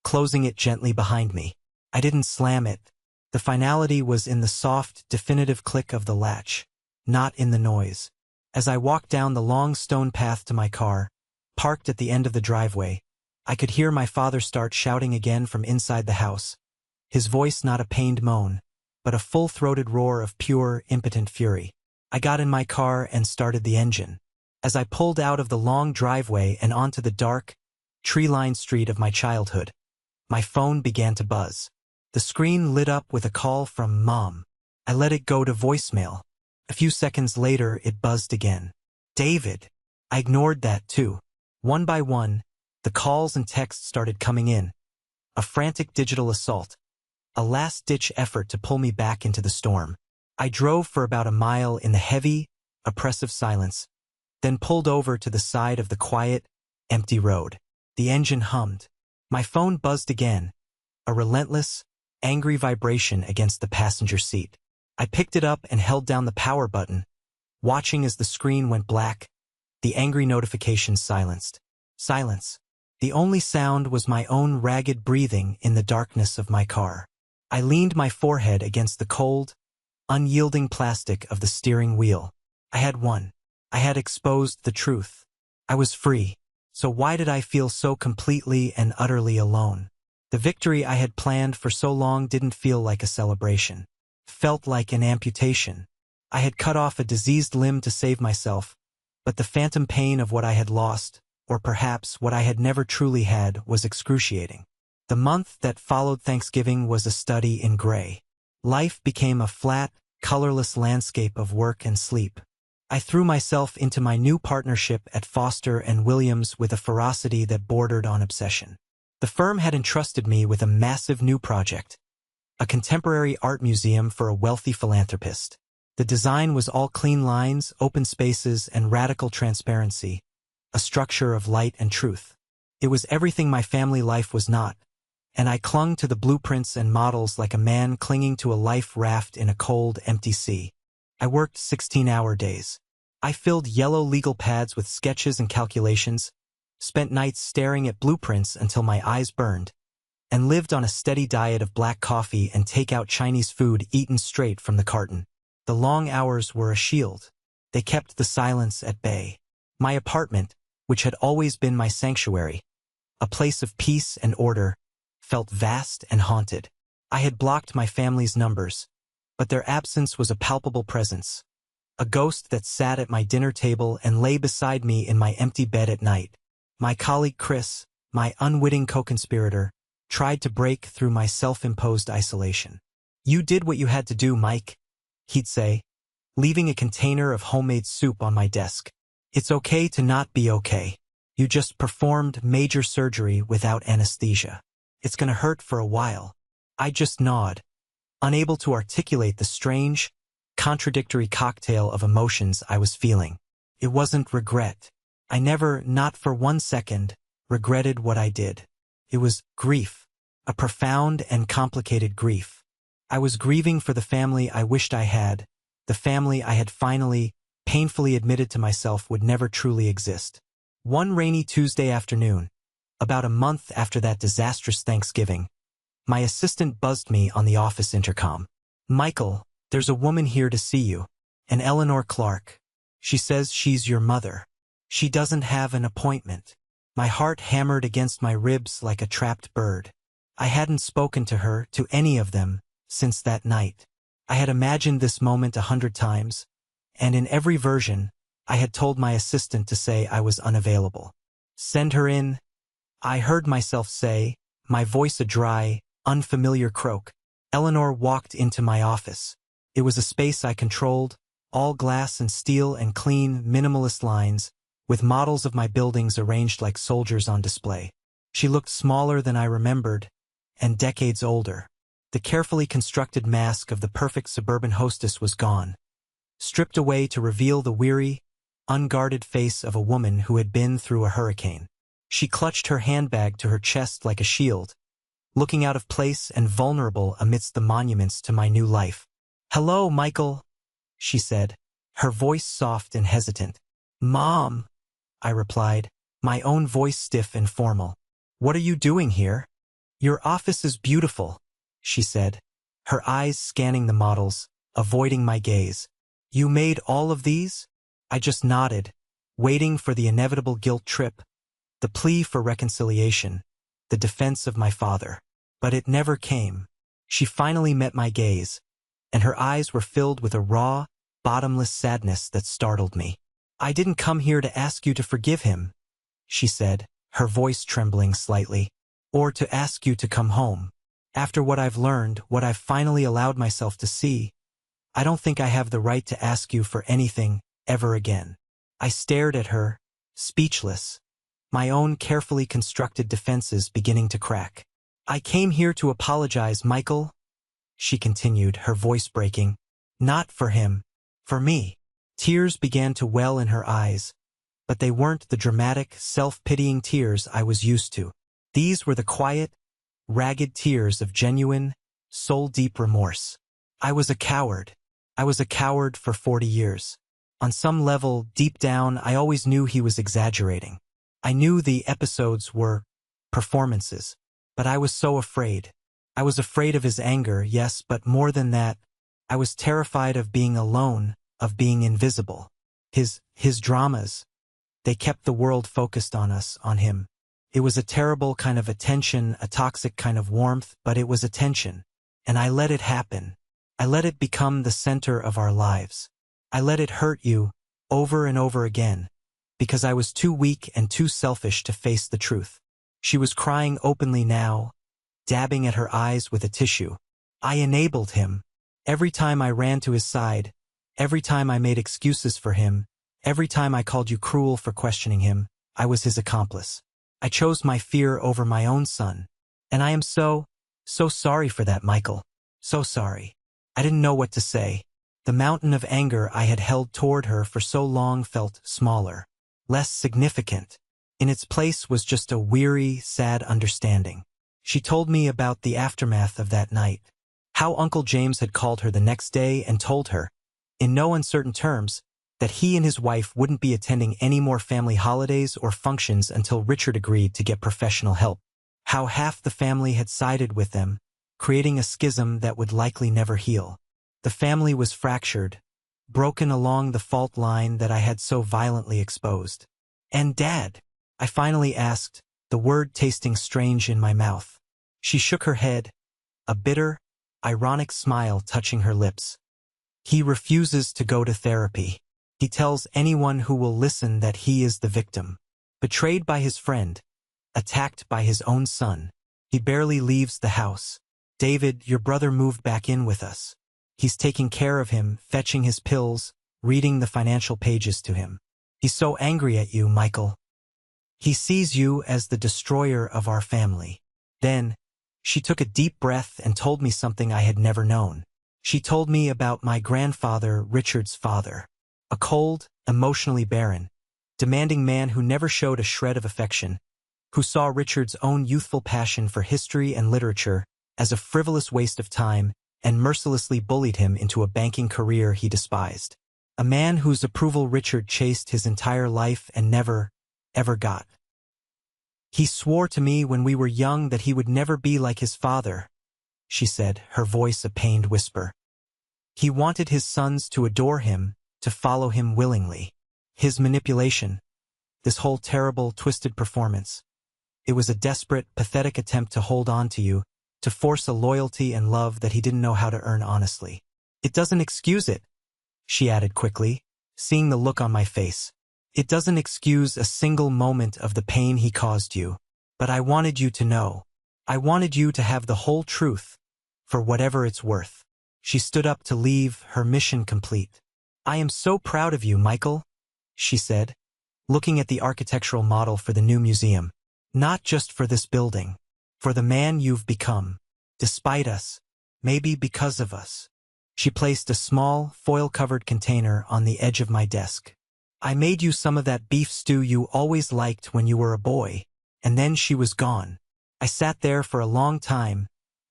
closing it gently behind me. I didn't slam it. The finality was in the soft, definitive click of the latch, not in the noise. As I walked down the long stone path to my car, parked at the end of the driveway, I could hear my father start shouting again from inside the house, his voice not a pained moan, but a full-throated roar of pure, impotent fury. I got in my car and started the engine. As I pulled out of the long driveway and onto the dark, tree-lined street of my childhood. My phone began to buzz. The screen lit up with a call from Mom. I let it go to voicemail. A few seconds later, it buzzed again. David. I ignored that too. One by one, the calls and texts started coming in. A frantic digital assault. A last-ditch effort to pull me back into the storm. I drove for about a mile in the heavy, oppressive silence, then pulled over to the side of the quiet, empty road. The engine hummed. My phone buzzed again, a relentless, angry vibration against the passenger seat. I picked it up and held down the power button, watching as the screen went black, the angry notification silenced. Silence. The only sound was my own ragged breathing in the darkness of my car. I leaned my forehead against the cold, unyielding plastic of the steering wheel. I had won. I had exposed the truth. I was free. So why did I feel so completely and utterly alone? The victory I had planned for so long didn't feel like a celebration. It felt like an amputation. I had cut off a diseased limb to save myself, but the phantom pain of what I had lost, or perhaps what I had never truly had, was excruciating. The month that followed Thanksgiving was a study in gray. Life became a flat, colorless landscape of work and sleep. I threw myself into my new partnership at Foster and Williams with a ferocity that bordered on obsession. The firm had entrusted me with a massive new project, a contemporary art museum for a wealthy philanthropist. The design was all clean lines, open spaces, and radical transparency, a structure of light and truth. It was everything my family life was not, and I clung to the blueprints and models like a man clinging to a life raft in a cold, empty sea. I worked 16-hour days. I filled yellow legal pads with sketches and calculations, spent nights staring at blueprints until my eyes burned, and lived on a steady diet of black coffee and take-out Chinese food eaten straight from the carton. The long hours were a shield. They kept the silence at bay. My apartment, which had always been my sanctuary, a place of peace and order, felt vast and haunted. I had blocked my family's numbers, but their absence was a palpable presence, a ghost that sat at my dinner table and lay beside me in my empty bed at night. My colleague Chris, my unwitting co-conspirator, tried to break through my self-imposed isolation. "You did what you had to do, Mike," he'd say, leaving a container of homemade soup on my desk. "It's okay to not be okay. You just performed major surgery without anesthesia. It's gonna hurt for a while." I just nod, unable to articulate the strange, contradictory cocktail of emotions I was feeling. It wasn't regret. I never, not for 1 second, regretted what I did. It was grief, a profound and complicated grief. I was grieving for the family I wished I had, the family I had finally, painfully admitted to myself would never truly exist. One rainy Tuesday afternoon, about a month after that disastrous Thanksgiving, my assistant buzzed me on the office intercom. "Michael, there's a woman here to see you, an Eleanor Clark. She says she's your mother. She doesn't have an appointment." My heart hammered against my ribs like a trapped bird. I hadn't spoken to her, to any of them, since that night. I had imagined this moment 100 times, and in every version, I had told my assistant to say I was unavailable. "Send her in," I heard myself say, my voice a dry, unfamiliar croak. Eleanor walked into my office. It was a space I controlled, all glass and steel and clean, minimalist lines, with models of my buildings arranged like soldiers on display. She looked smaller than I remembered, and decades older. The carefully constructed mask of the perfect suburban hostess was gone, stripped away to reveal the weary, unguarded face of a woman who had been through a hurricane. She clutched her handbag to her chest like a shield, looking out of place and vulnerable amidst the monuments to my new life. "Hello, Michael," she said, her voice soft and hesitant. "Mom," I replied, my own voice stiff and formal. "What are you doing here?" "Your office is beautiful," she said, her eyes scanning the models, avoiding my gaze. "You made all of these?" I just nodded, waiting for the inevitable guilt trip, the plea for reconciliation, the defense of my father. But it never came. She finally met my gaze, and her eyes were filled with a raw, bottomless sadness that startled me. "I didn't come here to ask you to forgive him," she said, her voice trembling slightly. Or to ask you to come home. After what I've learned, what I've finally allowed myself to see, I don't think I have the right to ask you for anything, ever again. I stared at her, speechless, my own carefully constructed defenses beginning to crack. I came here to apologize, Michael, she continued, her voice breaking. Not for him, for me. Tears began to well in her eyes, but they weren't the dramatic, self-pitying tears I was used to. These were the quiet, ragged tears of genuine, soul-deep remorse. I was a coward. I was a coward for 40 years. On some level, deep down, I always knew he was exaggerating. I knew the episodes were performances, but I was so afraid. I was afraid of his anger, yes, but more than that, I was terrified of being alone, of being invisible. His dramas, they kept the world focused on us, on him. It was a terrible kind of attention, a toxic kind of warmth, but it was attention. And I let it happen. I let it become the center of our lives. I let it hurt you, over and over again, because I was too weak and too selfish to face the truth. She was crying openly now, dabbing at her eyes with a tissue. I enabled him. Every time I ran to his side, every time I made excuses for him, every time I called you cruel for questioning him, I was his accomplice. I chose my fear over my own son. And I am so sorry for that, Michael. So sorry. I didn't know what to say. The mountain of anger I had held toward her for so long felt smaller, less significant. In its place was just a weary, sad understanding. She told me about the aftermath of that night. How Uncle James had called her the next day and told her, in no uncertain terms, that he and his wife wouldn't be attending any more family holidays or functions until Richard agreed to get professional help. How half the family had sided with them, creating a schism that would likely never heal. The family was fractured, broken along the fault line that I had so violently exposed. And Dad? I finally asked, the word tasting strange in my mouth. She shook her head, a bitter, ironic smile touching her lips. He refuses to go to therapy. He tells anyone who will listen that he is the victim. Betrayed by his friend, attacked by his own son. He barely leaves the house. David, your brother moved back in with us. He's taking care of him, fetching his pills, reading the financial pages to him. He's so angry at you, Michael. He sees you as the destroyer of our family. Then, she took a deep breath and told me something I had never known. She told me about my grandfather, Richard's father. A cold, emotionally barren, demanding man who never showed a shred of affection, who saw Richard's own youthful passion for history and literature as a frivolous waste of time and mercilessly bullied him into a banking career he despised. A man whose approval Richard chased his entire life and never, ever got. He swore to me when we were young that he would never be like his father, she said, her voice a pained whisper. He wanted his sons to adore him, to follow him willingly. His manipulation, this whole terrible, twisted performance. It was a desperate, pathetic attempt to hold on to you, to force a loyalty and love that he didn't know how to earn honestly. It doesn't excuse it, she added quickly, seeing the look on my face. It doesn't excuse a single moment of the pain he caused you. But I wanted you to know. I wanted you to have the whole truth, for whatever it's worth. She stood up to leave, her mission complete. I am so proud of you, Michael, she said, looking at the architectural model for the new museum. Not just for this building, for the man you've become, despite us, maybe because of us. She placed a small, foil-covered container on the edge of my desk. I made you some of that beef stew you always liked when you were a boy, and then she was gone. I sat there for a long time,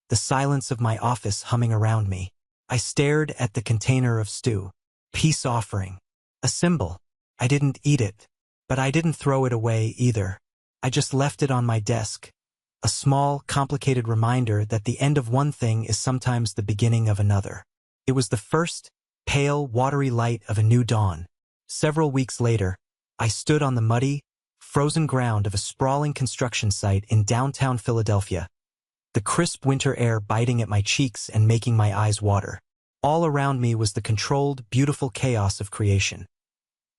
the silence of my office humming around me. I stared at the container of stew. Peace offering. A symbol. I didn't eat it, but I didn't throw it away either. I just left it on my desk. A small, complicated reminder that the end of one thing is sometimes the beginning of another. It was the first, pale, watery light of a new dawn. Several weeks later, I stood on the muddy, frozen ground of a sprawling construction site in downtown Philadelphia, the crisp winter air biting at my cheeks and making my eyes water. All around me was the controlled, beautiful chaos of creation.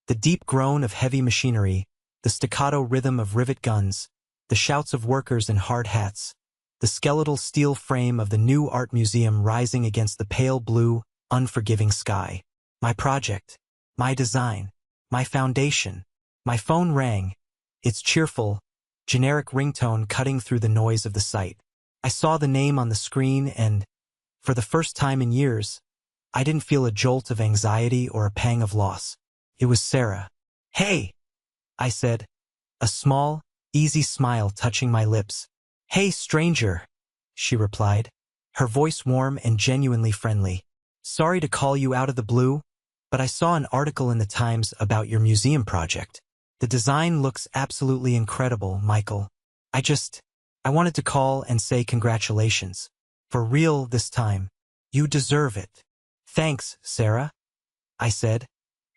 The deep groan of heavy machinery, the staccato rhythm of rivet guns, the shouts of workers in hard hats, the skeletal steel frame of the new art museum rising against the pale blue, unforgiving sky. My project, my design, my foundation. My phone rang, its cheerful, generic ringtone cutting through the noise of the site. I saw the name on the screen and, for the first time in years, I didn't feel a jolt of anxiety or a pang of loss. It was Sarah. "Hey," I said, a small, easy smile touching my lips. "Hey, stranger," she replied, her voice warm and genuinely friendly. "Sorry to call you out of the blue, but I saw an article in the Times about your museum project. The design looks absolutely incredible, Michael. I wanted to call and say congratulations. For real this time. You deserve it." "Thanks, Sarah," I said,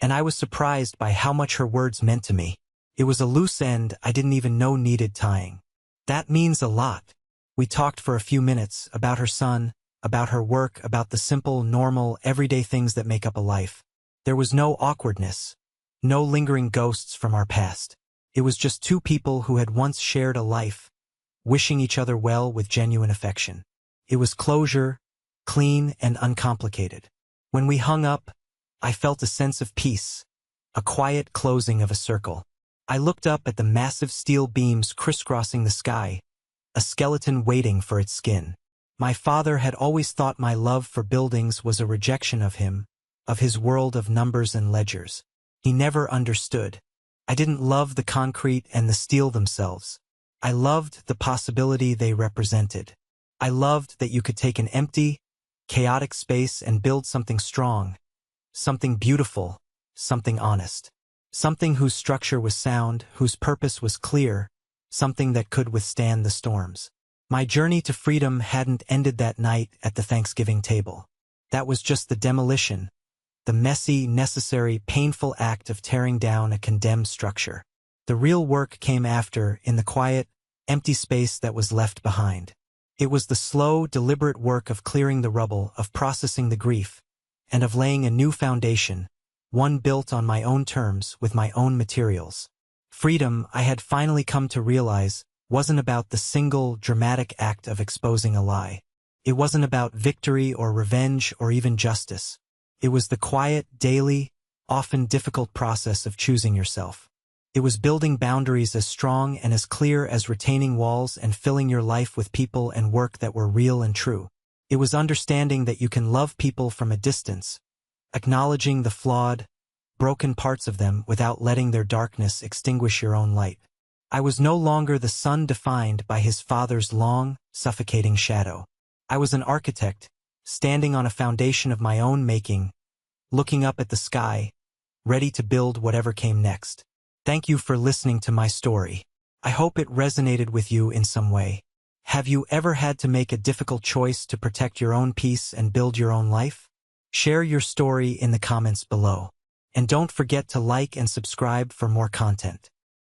and I was surprised by how much her words meant to me. It was a loose end I didn't even know needed tying. "That means a lot." We talked for a few minutes about her son, about her work, about the simple, normal, everyday things that make up a life. There was no awkwardness, no lingering ghosts from our past. It was just two people who had once shared a life, wishing each other well with genuine affection. It was closure, clean and uncomplicated. When we hung up, I felt a sense of peace, a quiet closing of a circle. I looked up at the massive steel beams crisscrossing the sky, a skeleton waiting for its skin. My father had always thought my love for buildings was a rejection of him, of his world of numbers and ledgers. He never understood. I didn't love the concrete and the steel themselves. I loved the possibility they represented. I loved that you could take an empty, chaotic space and build something strong, something beautiful, something honest, something whose structure was sound, whose purpose was clear, something that could withstand the storms. My journey to freedom hadn't ended that night at the Thanksgiving table. That was just the demolition, the messy, necessary, painful act of tearing down a condemned structure. The real work came after, in the quiet, empty space that was left behind. It was the slow, deliberate work of clearing the rubble, of processing the grief, and of laying a new foundation, one built on my own terms, with my own materials. Freedom, I had finally come to realize, wasn't about the single, dramatic act of exposing a lie. It wasn't about victory or revenge or even justice. It was the quiet, daily, often difficult process of choosing yourself. It was building boundaries as strong and as clear as retaining walls and filling your life with people and work that were real and true. It was understanding that you can love people from a distance, acknowledging the flawed, broken parts of them without letting their darkness extinguish your own light. I was no longer the son defined by his father's long, suffocating shadow. I was an architect, standing on a foundation of my own making, looking up at the sky, ready to build whatever came next. Thank you for listening to my story. I hope it resonated with you in some way. Have you ever had to make a difficult choice to protect your own peace and build your own life? Share your story in the comments below. And don't forget to like and subscribe for more content.